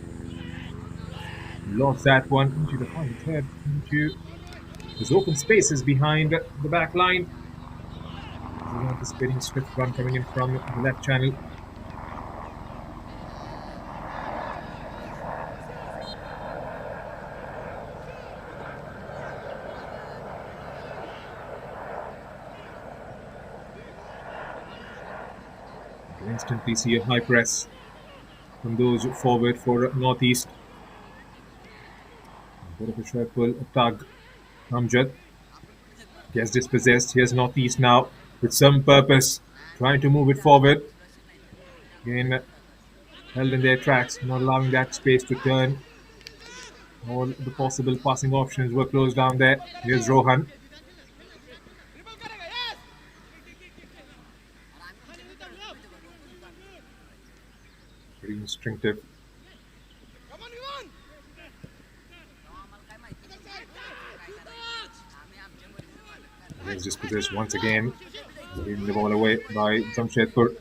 Lost that one into the final third. Into his open spaces behind the back line. He's anticipating swift run coming in from the left channel. Instantly see a high press from those forward for Northeast. A bit of a short pull, a tug. Amjad gets dispossessed. Here's Northeast now with some purpose, trying to move it forward. Again, held in their tracks, not allowing that space to turn. All the possible passing options were closed down there. Here's Rohan. Pretty instinctive. Here's dispossessed once again. Giving the ball away by Jamshedpur.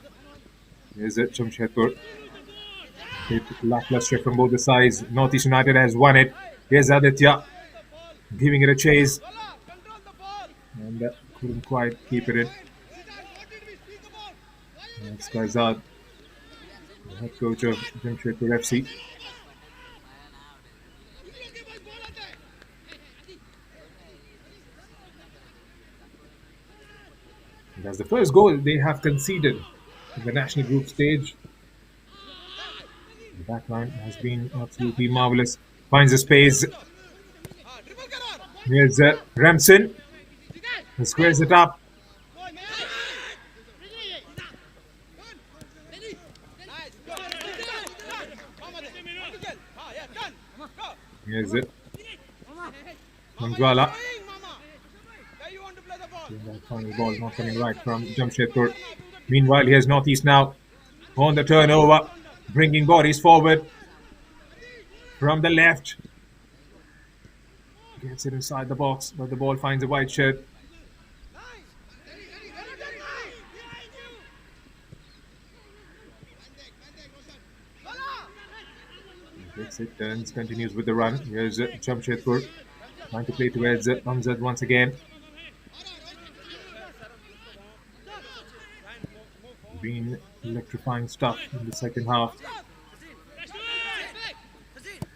Here's it, Jamshedpur. Hit lackluster from both the sides. Northeast United has won it. Here's Aditya giving it a chase. And couldn't quite keep it in. That's Kaizad, the head coach of Jamshedpur FC. That's the first goal they have conceded in the national group stage. The backline has been absolutely marvelous. Finds a space. Here's Ramson. He squares it up. Here's it. Manjwala. That final ball not coming right from Jamshedpur. Meanwhile, here's Northeast now on the turnover, bringing bodies forward from the left. Gets it inside the box, but the ball finds a white shirt. Gets it, turns, continues with the run. Here's Jamshedpur trying to play towards Amjad once again. Been electrifying stuff in the second half.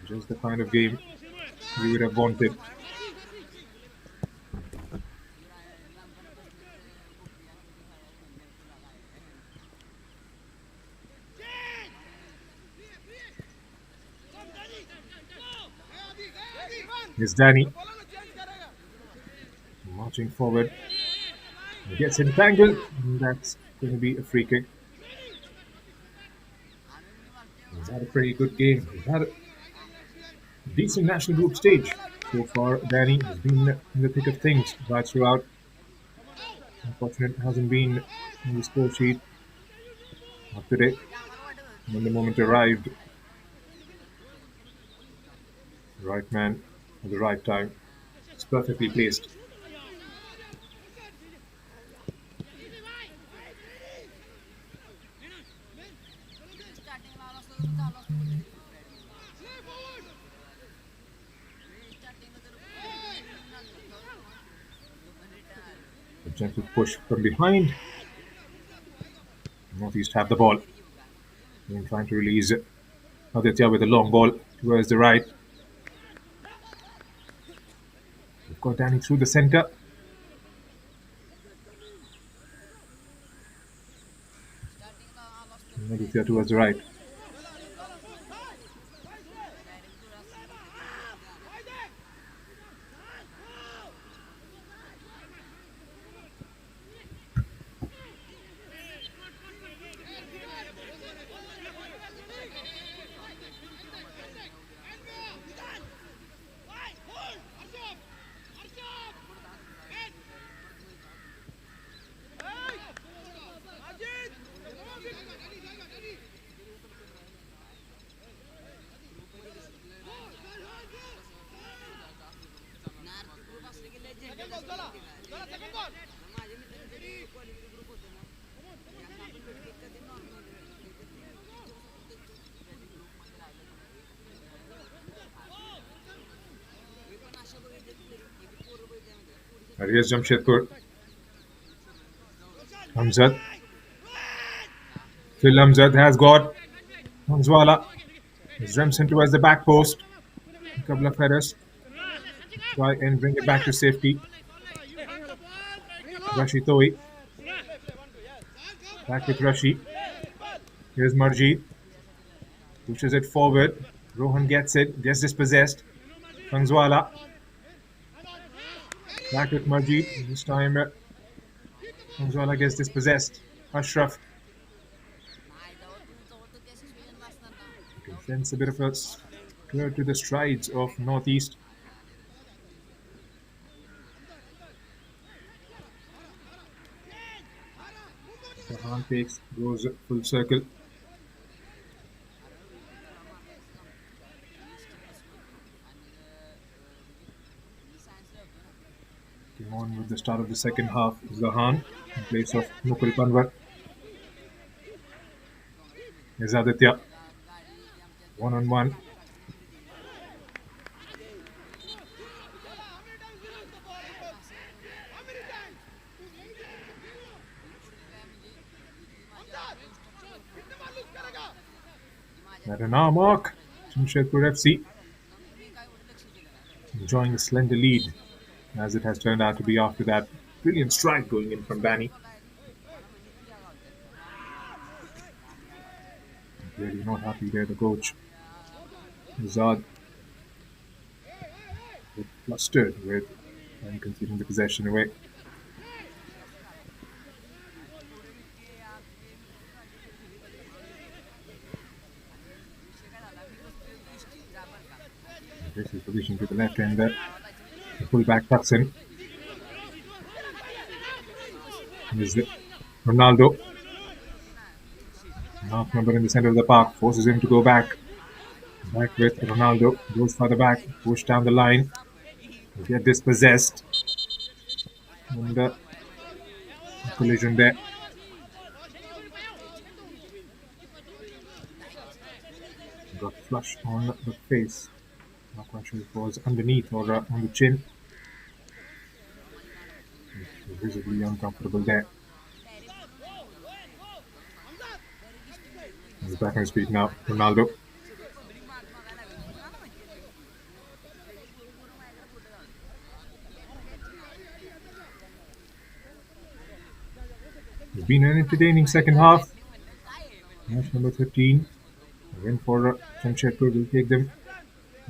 Just the kind of game you would have wanted. Here's Danny marching forward. He gets entangled, and that's going to be a free kick. He's had a pretty good game. He's had a decent national group stage so far. Danny has been in the thick of things right throughout. Unfortunate hasn't been on the score sheet of today. When the moment arrived, the right man at the right time. It's perfectly placed. A gentle push from behind. Northeast have the ball. And trying to release Aditya with a long ball towards the right. We've got Danny through the center. And Aditya towards the right. And here's Jamshedpur. Amjad. Phil Amjad has got Manjwala. He's Remsen towards the back post. A couple of headers. Try and bring it back to safety. Rashi Toi. Back with Rashi. Here's Marjeet. Pushes it forward. Rohan gets it. Gets dispossessed. Kangzwala. Back with Marjeet. This time Kangzwala gets dispossessed. Ashraf. You can sense a bit of a stir to the strides of Northeast. Jahan goes full circle. Came on with the start of the second half. Zahan in place of Mukul Panwar. Here's Aditya. 1-on-1. At an hour mark, Jamshedpur FC enjoying a slender lead, as it has turned out to be after that brilliant strike going in from Danny. Really not happy there, the coach. Azad flustered with conceding the possession away. This is position to the left hander. The fullback tucks in. Here's Ronaldo. Half number in the center of the park forces him to go back. Back with Ronaldo. Goes further back. Push down the line. Get dispossessed. And collision there. Got flush on the face. Not quite sure if it was underneath or on the chin. It's visibly uncomfortable there. He's back on his feet now. Ronaldo. It's been an entertaining second half. Match number 13. A win for Jamshedpur will take them,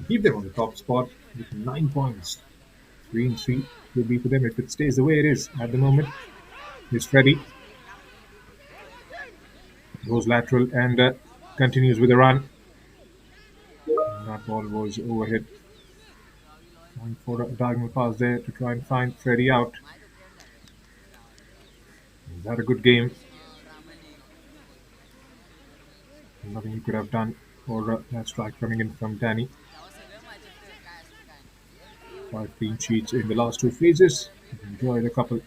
keep them on the top spot with 9 points. 3-3 will be for them if it stays the way it is at the moment. Here's Freddy. Goes lateral and continues with a run. And that ball was overhit. Going for a diagonal pass there to try and find Freddy out. He's had a good game. Nothing he could have done for that strike coming in from Danny. 5 clean sheets in the last 2 phases. Enjoyed a couple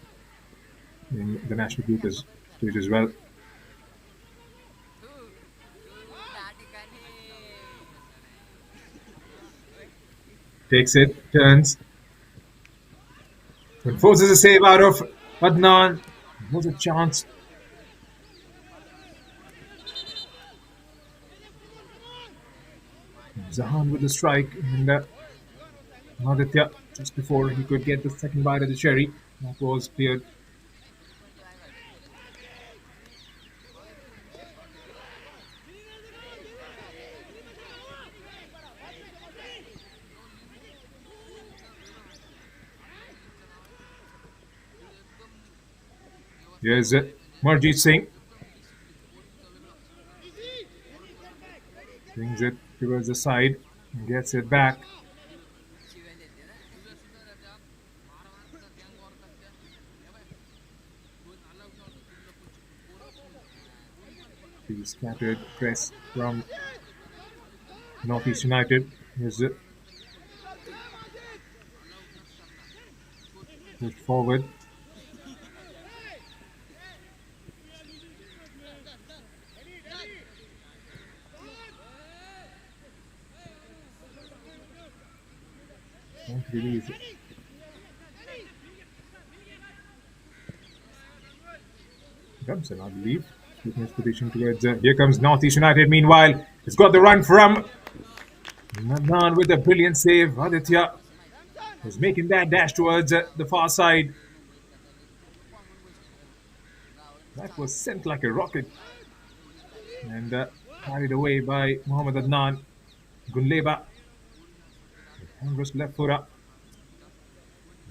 in the national group stage as well. Takes it, turns. And forces a save out of Adnan. Was a chance. Zahan with the strike, and Aditya just before he could get the second bite of the cherry. That was cleared. Here's Marjeet Singh. Brings it towards the side and gets it back. The scattered press from NorthEast United. Here's it. Push forward. Don't release it. Thompson, I believe. Taking his position towards. Here comes NorthEast United. Meanwhile, it's got the run from Nadnan with a brilliant save. Aditya was making that dash towards the far side. That was sent like a rocket. and carried away by Mohammad Adnan. Gunleba, Congress left footer. I'm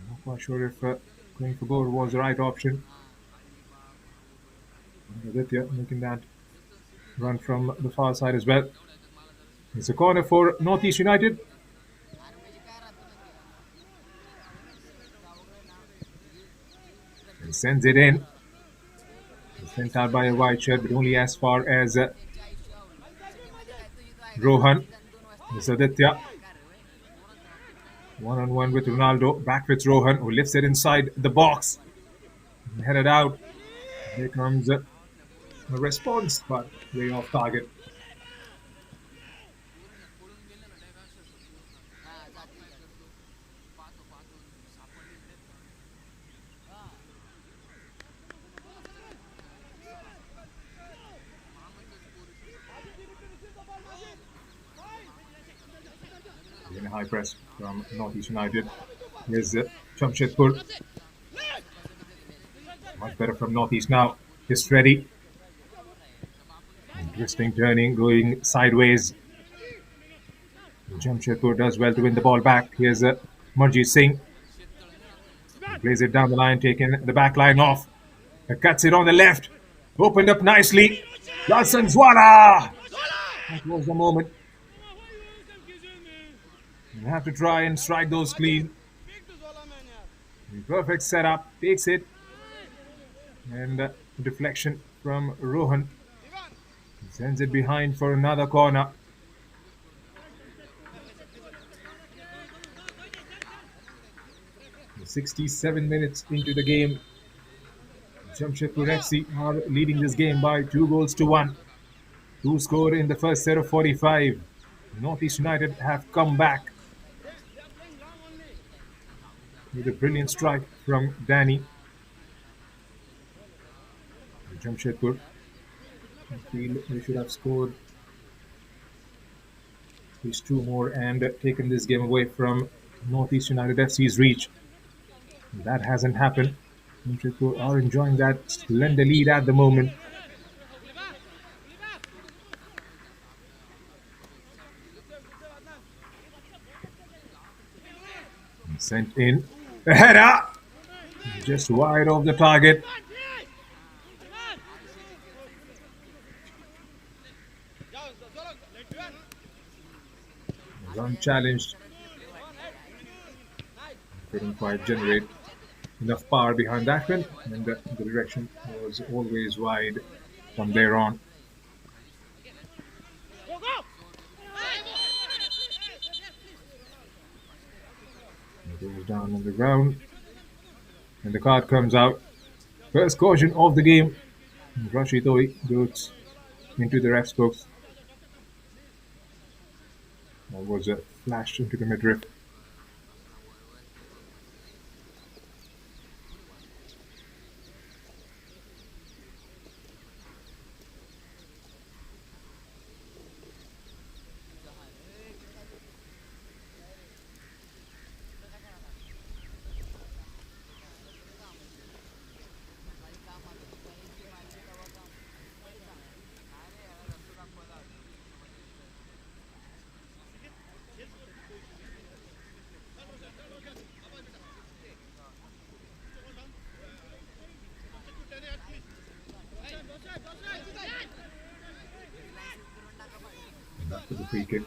not quite sure if going for goal was the right option. Aditya making that run from the far side as well. It's a corner for Northeast United. He sends it in. Sent out by a white shirt, but only as far as Rohan. It's Aditya. One-on-one with Ronaldo. Back with Rohan, who lifts it inside the box. Headed out. Here comes a response, but way off target. In a high press from Northeast United. Here's Jamshedpur. Much better from Northeast now. Just ready. Twisting, turning, going sideways. Jamshedpur does well to win the ball back. Here's Marjit Singh. Plays it down the line, taking the back line off. Cuts it on the left. Opened up nicely. Larson Zwala. That was the moment. You have to try and strike those clean. Perfect setup. Takes it. And deflection from Rohan. Sends it behind for another corner. And 67 minutes into the game. Jamshedpur FC are leading this game by 2-1. Two scored in the first set of 45. Northeast United have come back with a brilliant strike from Danny. Jamshedpur, I feel they should have scored at least two more and taken this game away from Northeast United FC's reach. That hasn't happened. Jamshedpur are enjoying that slender lead at the moment. Sent in. A header! Just wide of the target. Unchallenged. Couldn't quite generate enough power behind that one, and the direction was always wide from there on. It goes down on the ground, and the card comes out. First caution of the game. Rashid Oi goes into the ref's box. That was a flash into the midriff. Back to the free kick.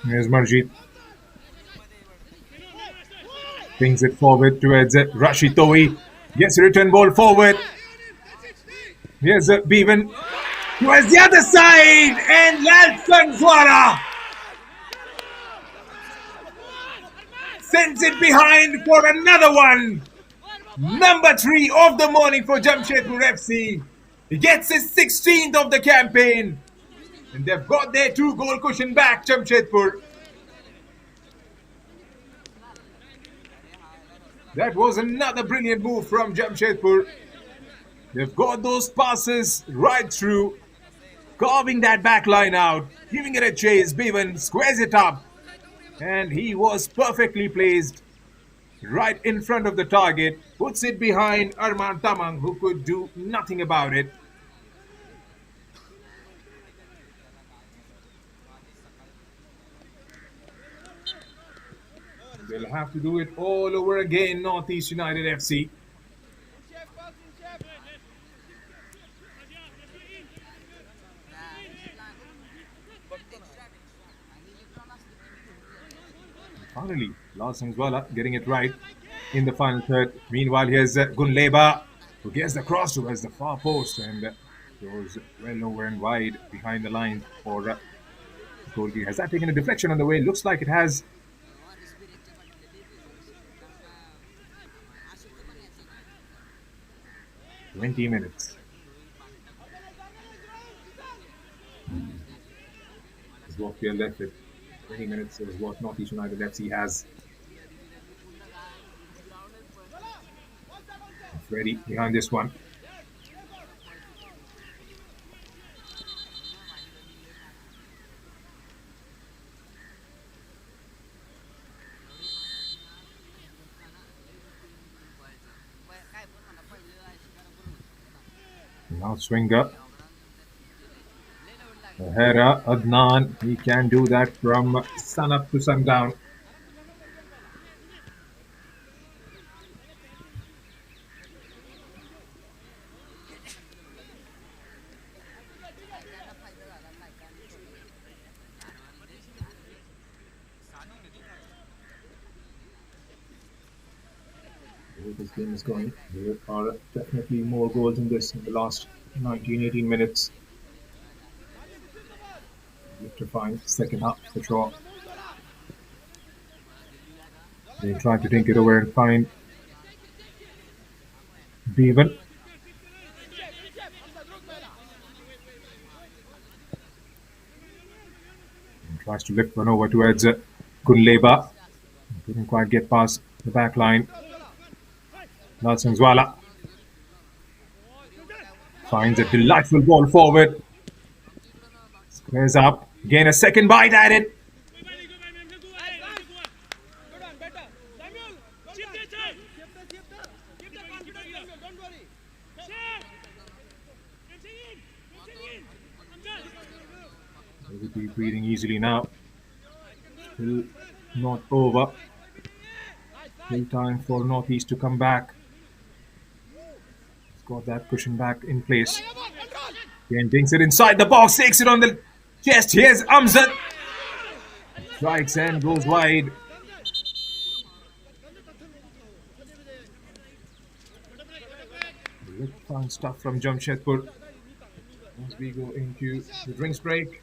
Here's Marjit. Brings it forward towards Rashid Toi. Gets a return ball forward. Here's Bevan. Towards the other side. And Lalsan Zwara sends it behind for another one. Number 3 of the morning for Jamshedpur FC. He gets his 16th of the campaign. And they've got their 2-goal cushion back, Jamshedpur. That was another brilliant move from Jamshedpur. They've got those passes right through, carving that back line out, giving it a chase. Bevan squares it up, and he was perfectly placed right in front of the target, puts it behind Arman Tamang, who could do nothing about it. They'll have to do it all over again, Northeast United FC. Finally, Lars Sangwala getting it right in the final third. Meanwhile, here's Gunleba, who gets the cross towards the far post and goes well over and wide behind the line for goalkeeper. Has that taken a deflection on the way? Looks like it has. 20 minutes is what we are left with. 20 minutes is what Northeast United FC has. Ready behind this one. Now swinger. Hera, Adnan, he can do that from sun up to sundown. This game is going. There are definitely more goals in this in the last 19-18 minutes. Electrifying second half for sure. They're trying to think it over and find Bevan. And tries to lift one over towards Kunleba. Couldn't quite get past the back line. Sangwala finds a delightful ball forward. Squares up. Again, a second bite at it. They'll be breathing easily now. Still not over. Still time for Northeast to come back. He's got that cushion back in place. Again, brings it inside the box, takes it on the chest. Here's Amzad. Strikes and goes wide. Fun stuff from Jamshedpur as we go into the drinks break.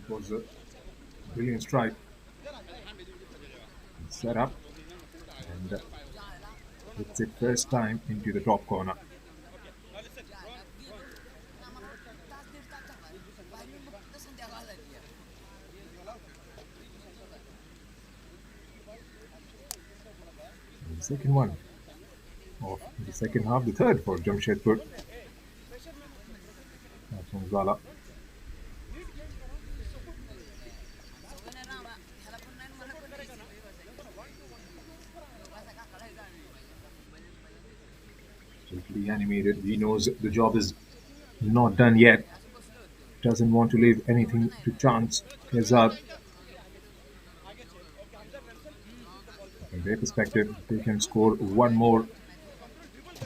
It was a brilliant strike. Set up and hits it first time into the top corner. And the second one of the second half, the third for Jamshedpur. That's from Zala. Totally animated. He knows the job is not done yet. Doesn't want to leave anything to chance. Hazard. From their perspective, they can score one more.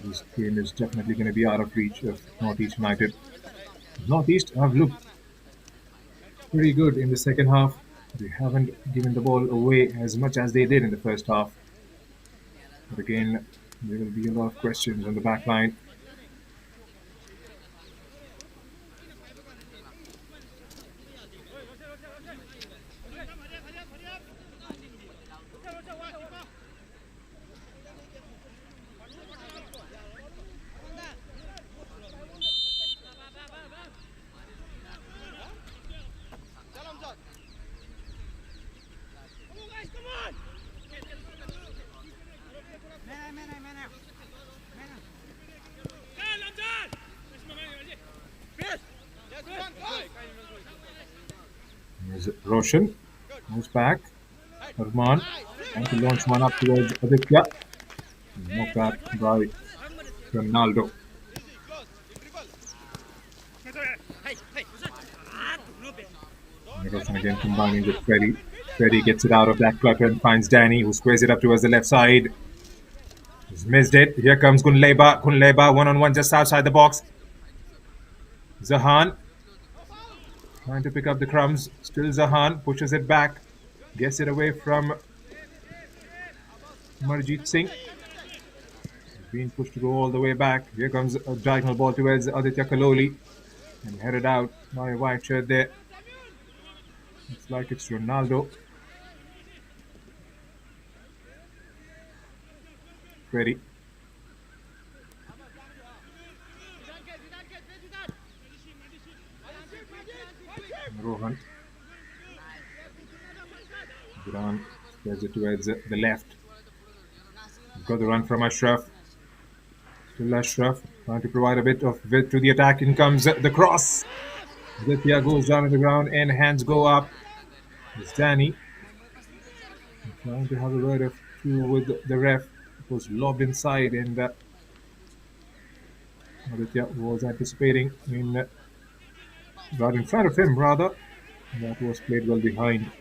This game is definitely going to be out of reach of Northeast United. Northeast have looked pretty good in the second half. They haven't given the ball away as much as they did in the first half. But again, There will be a lot of questions on the back line. There's Roshan. Moves back. Arman. Trying to launch one up towards Aditya. Knocked back by Ronaldo. Roshan again combining with Freddie. Freddie gets it out of that clutter and finds Danny, who squares it up towards the left side. He's missed it. Here comes Kunleba. Kunleba one-on-one just outside the box. Zahan trying to pick up the crumbs. Still Zahan pushes it back. Gets it away from Marjeet Singh. Being pushed to go all the way back. Here comes a diagonal ball towards Aditya Kaloli. And headed out by a white shirt there. Looks like it's Ronaldo. Freddie. Rohan. Duran spreads it towards the left. Got the run from Ashraf. Still Ashraf trying to provide a bit of width to the attack. In comes the cross. Aditya goes down on the ground and hands go up. It's Danny. Trying to have a word of two with the ref. It was lobbed inside and Aditya was anticipating in right in front of him rather. That was played well behind.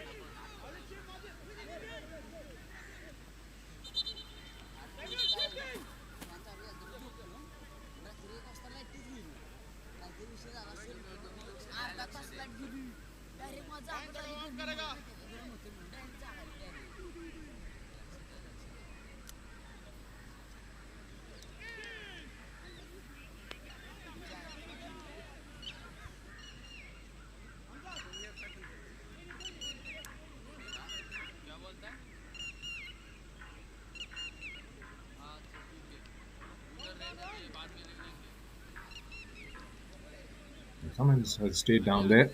Someone has stayed down there.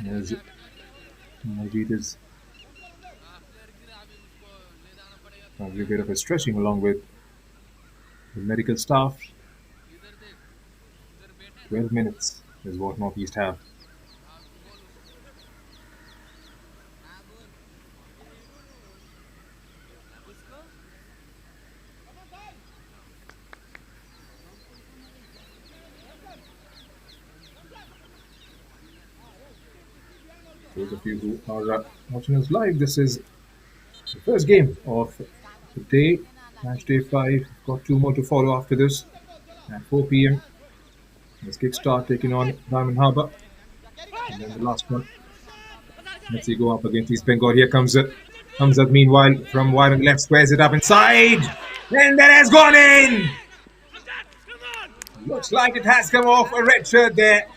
As Majid is probably a bit of a stretching along with the medical staff. 12 minutes is what Northeast have. Those of you who are watching us live, this is the first game of the day, match day 5. We've got 2 more to follow after this at 4 p.m. Let's kickstart taking on Diamond Harbour. And then the last one. Let's see, go up against East Bengal. Here comes Hamzat meanwhile from wide on the left, squares it up inside. And that has gone in! Looks like it has come off a red shirt there.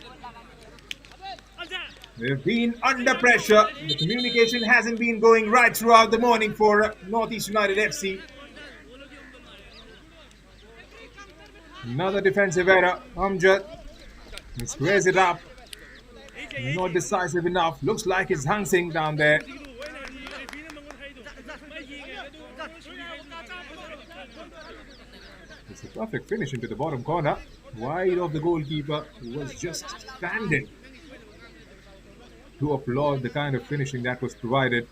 They've been under pressure. The communication hasn't been going right throughout the morning for Northeast United FC. Another defensive error. Amjad squares it up. Not decisive enough. Looks like it's Hang Singh down there. It's a perfect finish into the bottom corner. Wide of the goalkeeper, who was just standing to applaud the kind of finishing that was provided.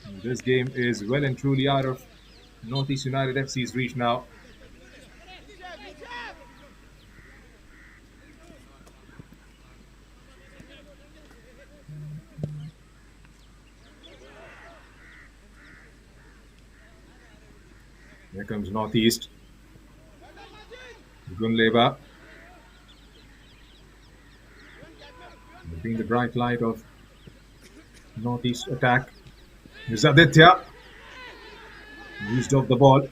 And this game is well and truly out of Northeast United FC's reach now. Here comes Northeast. Gunleva being the bright light of Northeast attack. Here's Aditya. Used off the ball.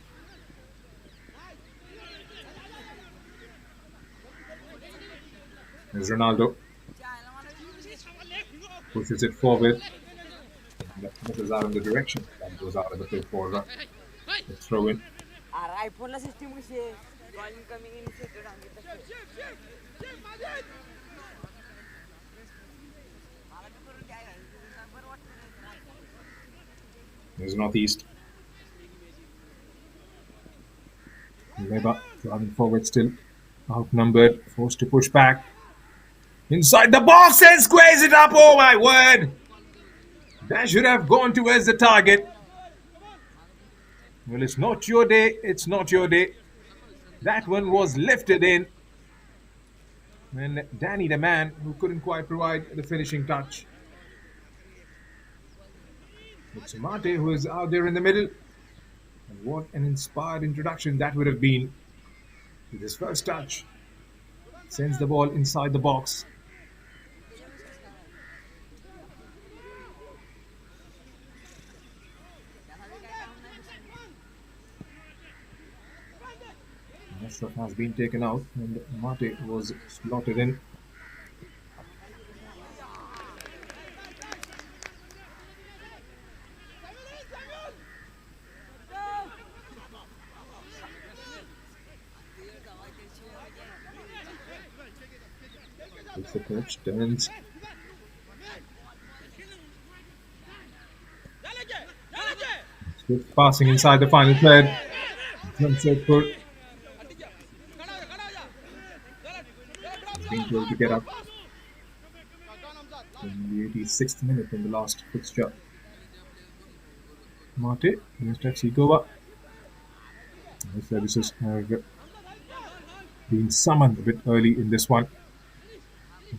There's Ronaldo. Pushes it forward. And that misses out in the direction. That goes out of the play for the throw in. आयफोनला system कशी आहे call incoming initiated सांगितलं There's Northeast. Leba driving forward still. Outnumbered. Forced to push back. Inside the box and squares it up. Oh my word. That should have gone towards the target. Well, it's not your day. It's not your day. That one was lifted in. And Danny, the man who couldn't quite provide the finishing touch. It's Mate who is out there in the middle. And what an inspired introduction that would have been. With his first touch. Sends the ball inside the box. Ashraf has been taken out and Mate was slotted in. Takes the coach, turns. Swift passing inside the final third. Jamshedpur being told to get up in the 86th minute in the last fixture. Mate against FC Goa. The services have been summoned a bit early in this one.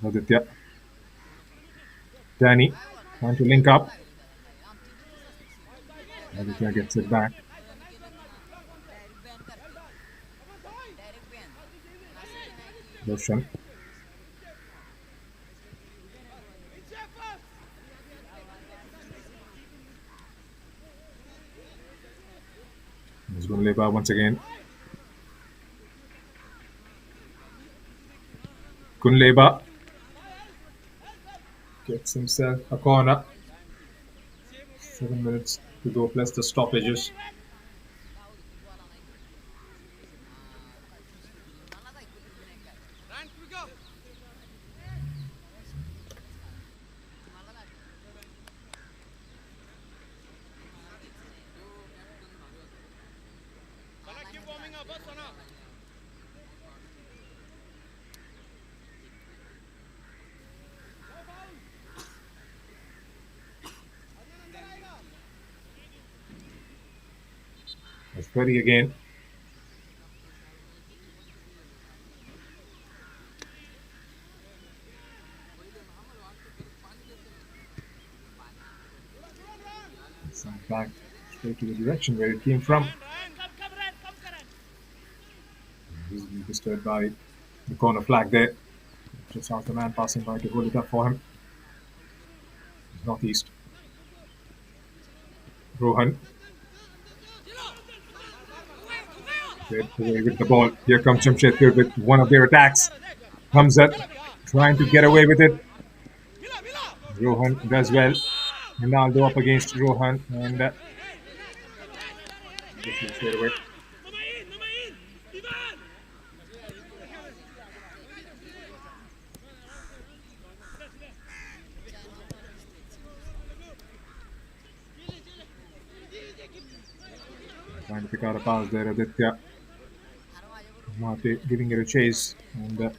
Aditya. Danny trying to link up. Aditya gets it back. Roshan. He's going to Leba once again. Kunleba gets himself a corner. 7 minutes to go plus the stoppages. It's Freddie again. Sent back straight to the direction where it came from. Easily disturbed by the corner flag there. Just asked the man passing by to hold it up for him. Northeast. Rohan. Get away with the ball. Here comes Jamshedpur with one of their attacks. Hamzat trying to get away with it. Rohan does well. Ronaldo up against Rohan and straight away. Trying to pick out a pass there, Aditya. Mate giving it a chase and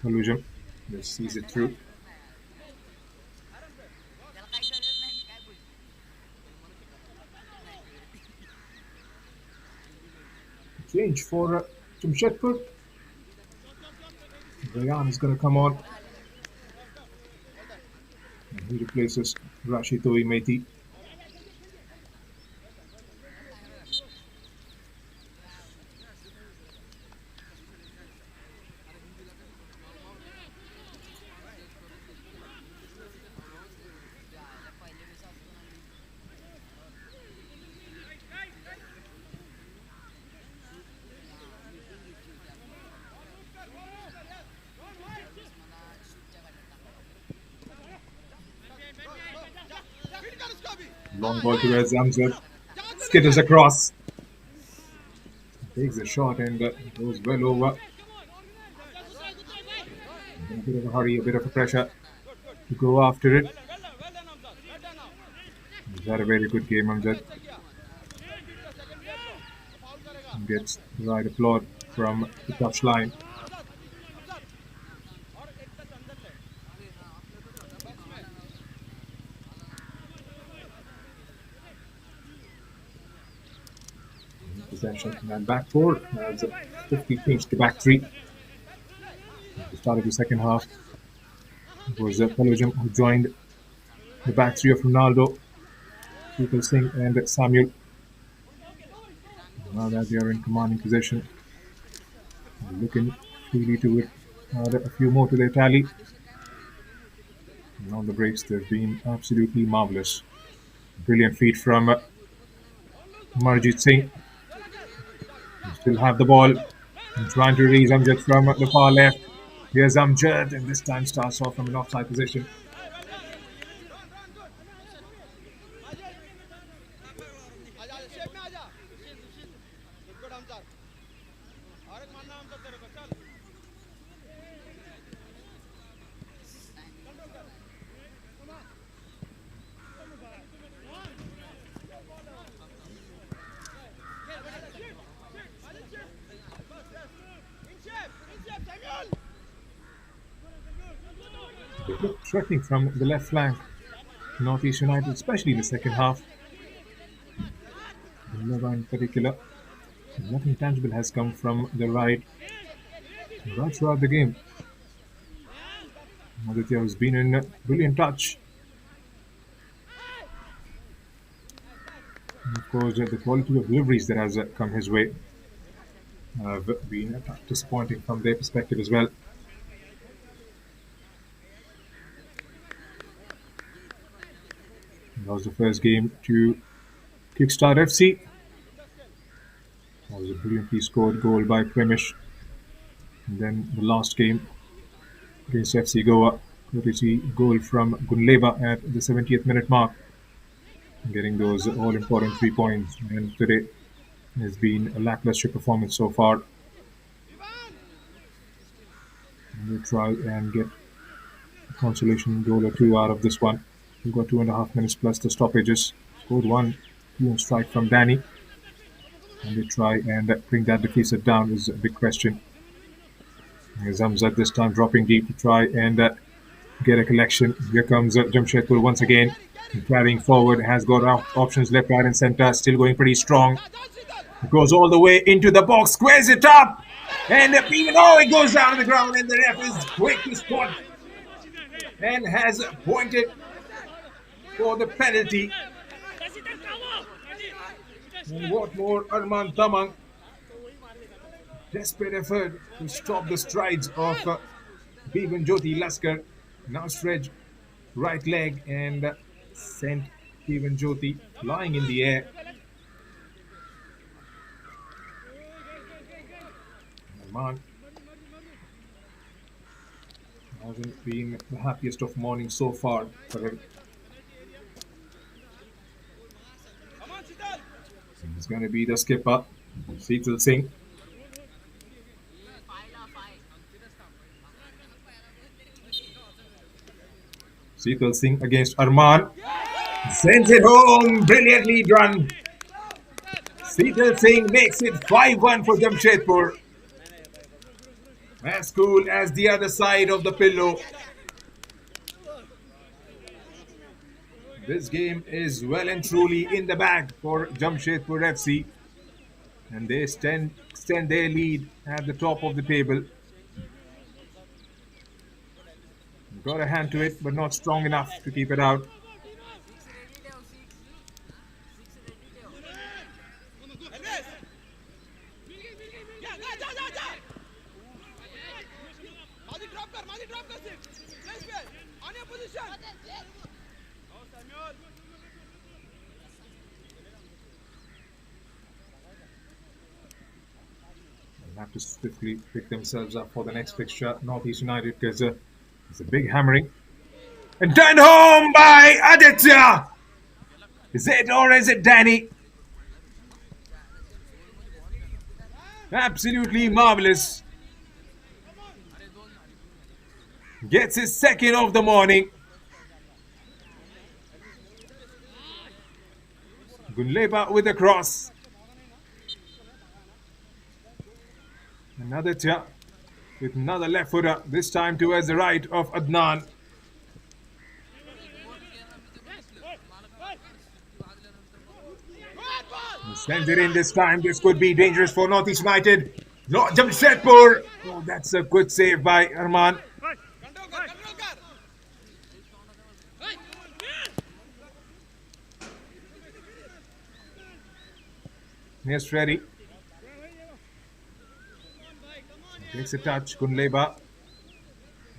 Illusion just sees it through. Change for Jamshedpur. Rayan is going to come on. And he replaces Rashitoi Mehti. Long ball towards Amjad. Skitters across. Takes a shot and goes well over. A bit of a hurry, a bit of a pressure to go after it. He's had a very good game, Amjad. Gets the right applaud from the touchline. Possession and back four as 50 changed to back three. At the start of the second half, it was Palojam who joined the back three of Ronaldo, Sheetal Singh, and Samuel. Now that they are in commanding position, looking freely to add a few more to their tally. And on the breaks, they've been absolutely marvellous. Brilliant feed from Marjit Singh. They still have the ball. And trying to release Amjad from the far left. Here's Amjad, and this time starts off from an offside position. They look threatening from the left flank. Northeast United, especially in the second half. In particular, nothing tangible has come from the right throughout the game. Aditya has been in a brilliant touch. And of course, the quality of deliveries that has come his way have been disappointing from their perspective as well. That was the first game to kickstart FC. That was a brilliantly scored goal by Premish. And then the last game against FC Goa, courtesy goal from Gunleva at the 70th minute mark, getting those all important 3 points. And today has been a lackluster performance so far. And we'll try and get a consolation goal or two out of this one. We've got 2.5 minutes plus the stoppages. Scored 1-2 on strike from Danny. And they try and bring that defensive down is a big question. Here's Amjad this time dropping deep to try and get a collection. Here comes Jamshedpur once again. Carrying forward, has got options left, right and centre. Still going pretty strong. It goes all the way into the box, squares it up. And even though it goes down to the ground and the ref is quick to spot and has pointed for the penalty. And what more, Arman Tamang. Desperate effort to stop the strides of Biban Jyoti Laskar. Now stretch right leg and sent Biban Jyoti flying in the air. Arman hasn't been the happiest of mornings so far for him. He's going to be the skipper, Sheetal Singh. Sheetal Singh against Arman. Sends it home. Brilliantly done. Sheetal Singh makes it 5-1 for Jamshedpur. As cool as the other side of the pillow. This game is well and truly in the bag for Jamshedpur FC. And they extend their lead at the top of the table. Got a hand to it, but not strong enough to keep it out. Have to swiftly pick themselves up for the next fixture, Northeast United, because it's a big hammering. And turned home by Aditya! Is it or is it Danny? Absolutely marvelous. Gets his second of the morning. Gunleba with a cross. Another with another left footer, this time towards the right of Adnan. He sends it in this time. This could be dangerous for Northeast United. Not Jamshedpur. Oh, that's a good save by Arman. Here's Freddy. Takes a touch. Kunleba.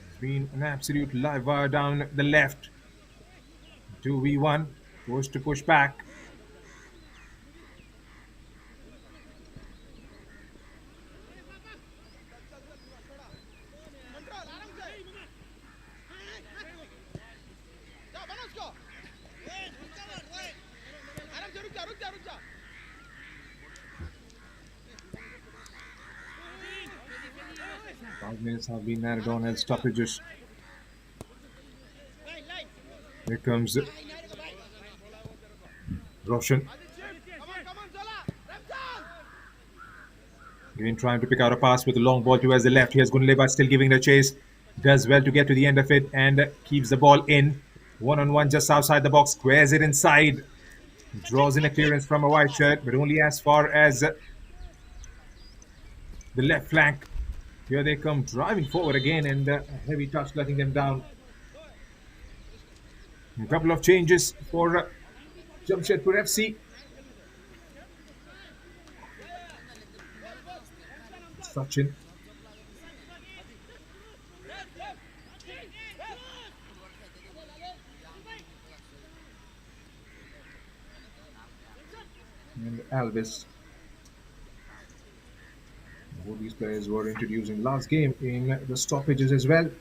It's been an absolute live wire down the left. 2v1. Forced to push back. Minutes have been added on as stoppages. Here comes Roshan. Again trying to pick out a pass with a long ball towards the left. Here's Gunleba still giving it a chase. Does well to get to the end of it and keeps the ball in. One-on-one just outside the box. Squares it inside. Draws in a clearance from a white shirt, but only as far as the left flank. Here they come driving forward again and a heavy touch letting them down. A couple of changes for Jamshedpur FC. Sachin. And Alvis. Both these players were introduced in last game in the stoppages as well.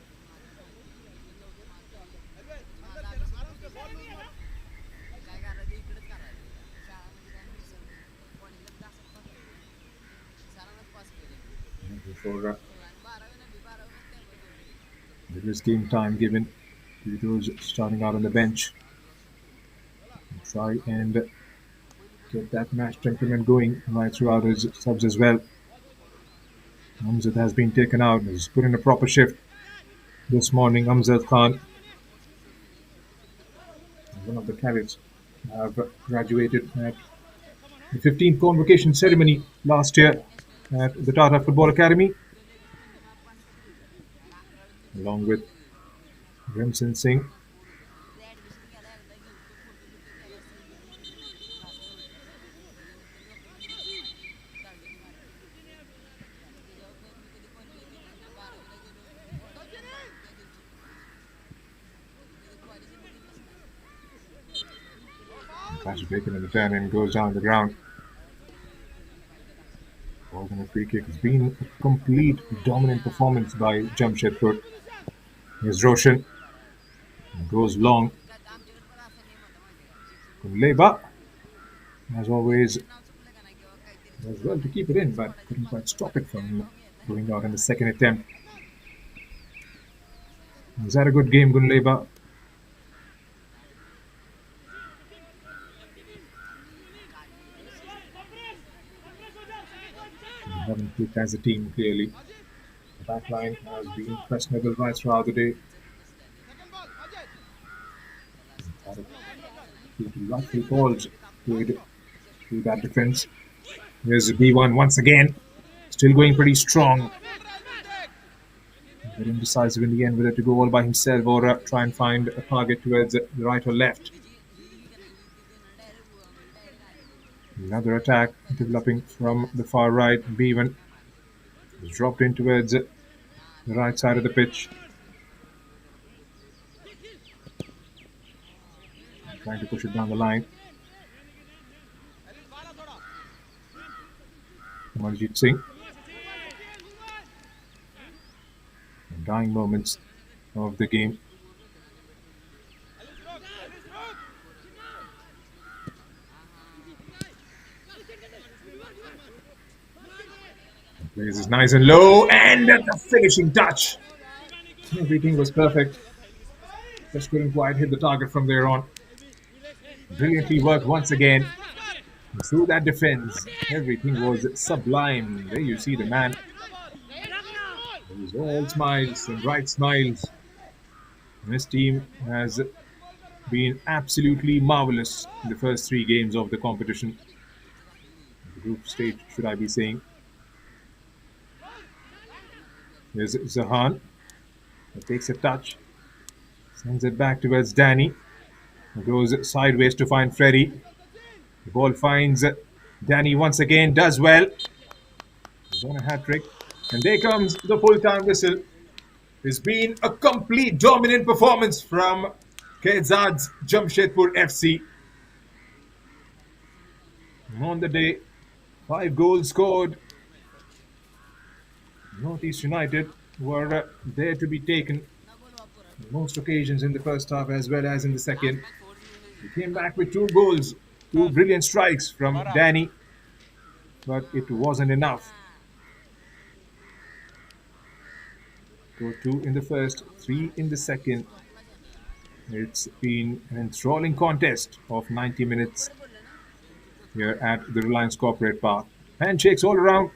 For there is game time given to those starting out on the bench. Try and get that match temperament going right throughout his subs as well. Amjad has been taken out. He's put in a proper shift this morning. Amjad Khan, one of the cadets, have graduated at the 15th convocation ceremony last year at the Tata Football Academy, along with Remsen Singh. Pass taken in the turn and goes down the ground. Ball's on a free kick. It's been a complete dominant performance by Jamshedpur. Here's Roshan. Goes long. Kunleba, as always, does well to keep it in, but couldn't quite stop it from going out in the second attempt. Was that a good game, Gunleba? We haven't clicked as a team, clearly. The back line has been questionable right throughout the day. Rightful calls through that defense. There's B1 once again. Still going pretty strong. Very indecisive in the end whether to go all by himself or try and find a target towards the right or left. Another attack developing from the far right. B1 is dropped in towards the right side of the pitch. Trying to push it down the line. Manjit Singh. Dying moments of the game. Plays is nice and low, and the finishing touch. Everything was perfect. Just couldn't quite hit the target from there on. Brilliantly worked once again. Through that defense, everything was sublime. There you see the man. It was all smiles and bright smiles. This team has been absolutely marvelous in the first 3 games of the competition. The group stage, should I be saying. There's Zahan. He takes a touch. Sends it back towards Danny. He goes sideways to find Freddy. The ball finds Danny once again. Does well. He's on a hat-trick. And there comes the full-time whistle. It's been a complete dominant performance from Kezad's Jamshedpur FC. On the day, 5 goals scored. NorthEast United were there to be taken on most occasions in the first half as well as in the second. He came back with 2 goals, 2 brilliant strikes from Danny, but it wasn't enough. So 2 in the first, 3 in the second. It's been an enthralling contest of 90 minutes here at the Reliance Corporate Park. Handshakes all around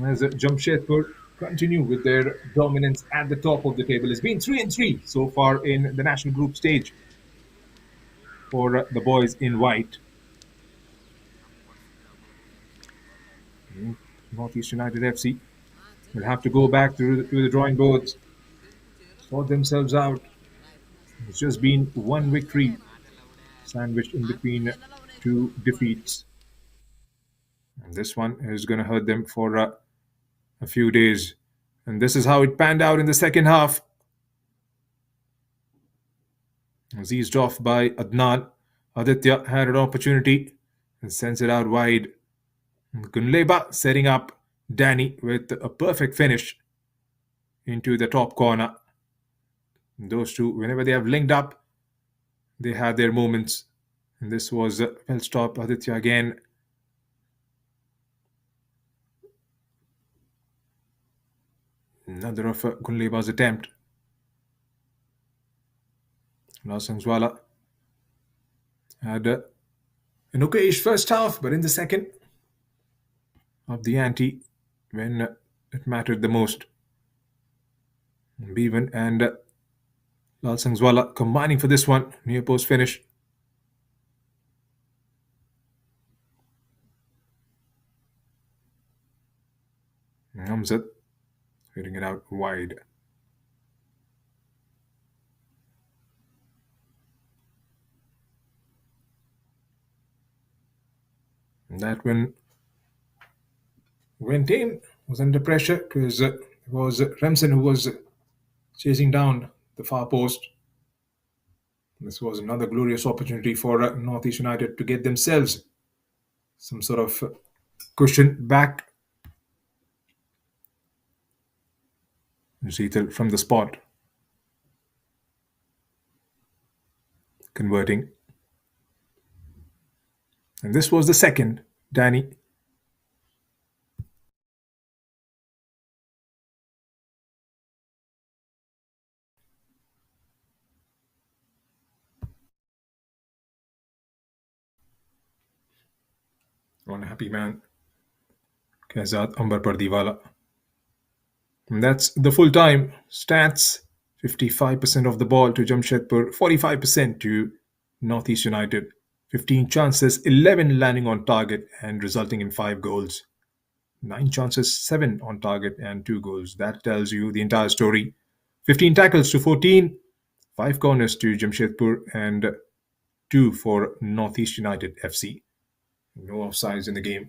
as Jamshedpur continue with their dominance at the top of the table. It's been 3-3 so far in the national group stage for the boys in white. NorthEast United FC will have to go back to the drawing boards, sort themselves out. It's just been 1 victory sandwiched in between 2 defeats. And this one is going to hurt them for a few days. And this is how it panned out in the second half. Was eased off by Adnan. Aditya had an opportunity and sends it out wide. Gunleba setting up Danny with a perfect finish into the top corner. And those two, whenever they have linked up, they had their moments. And this was well stopped. Aditya again. Another of Gunleba's attempt. Lasangwala had an okayish first half, but in the second, up the ante when it mattered the most. Bevan and Lasangwala combining for this one. Near post finish. Hamzat hitting it out wide. And that one went in, was under pressure because it was Remsen who was chasing down the far post. This was another glorious opportunity for NorthEast United to get themselves some sort of cushion back. Sheetal from the spot. Converting. And this was the second. Danny. One happy man. Kezad Ambar Pardiwala. And that's the full time stats. 55% of the ball to Jamshedpur, 45% to NorthEast United. 15 chances, 11 landing on target and resulting in 5 goals. 9 chances, 7 on target and 2 goals. That tells you the entire story. 15 tackles to 14, 5 corners to Jamshedpur and 2 for NorthEast United FC. No offsides in the game.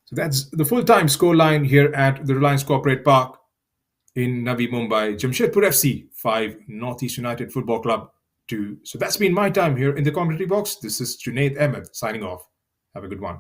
So that's the full-time scoreline here at the Reliance Corporate Park in Navi Mumbai. Jamshedpur FC 5, NorthEast United Football Club 2. So that's been my time here in the commentary box. This is Junaid Ahmed signing off. Have a good one.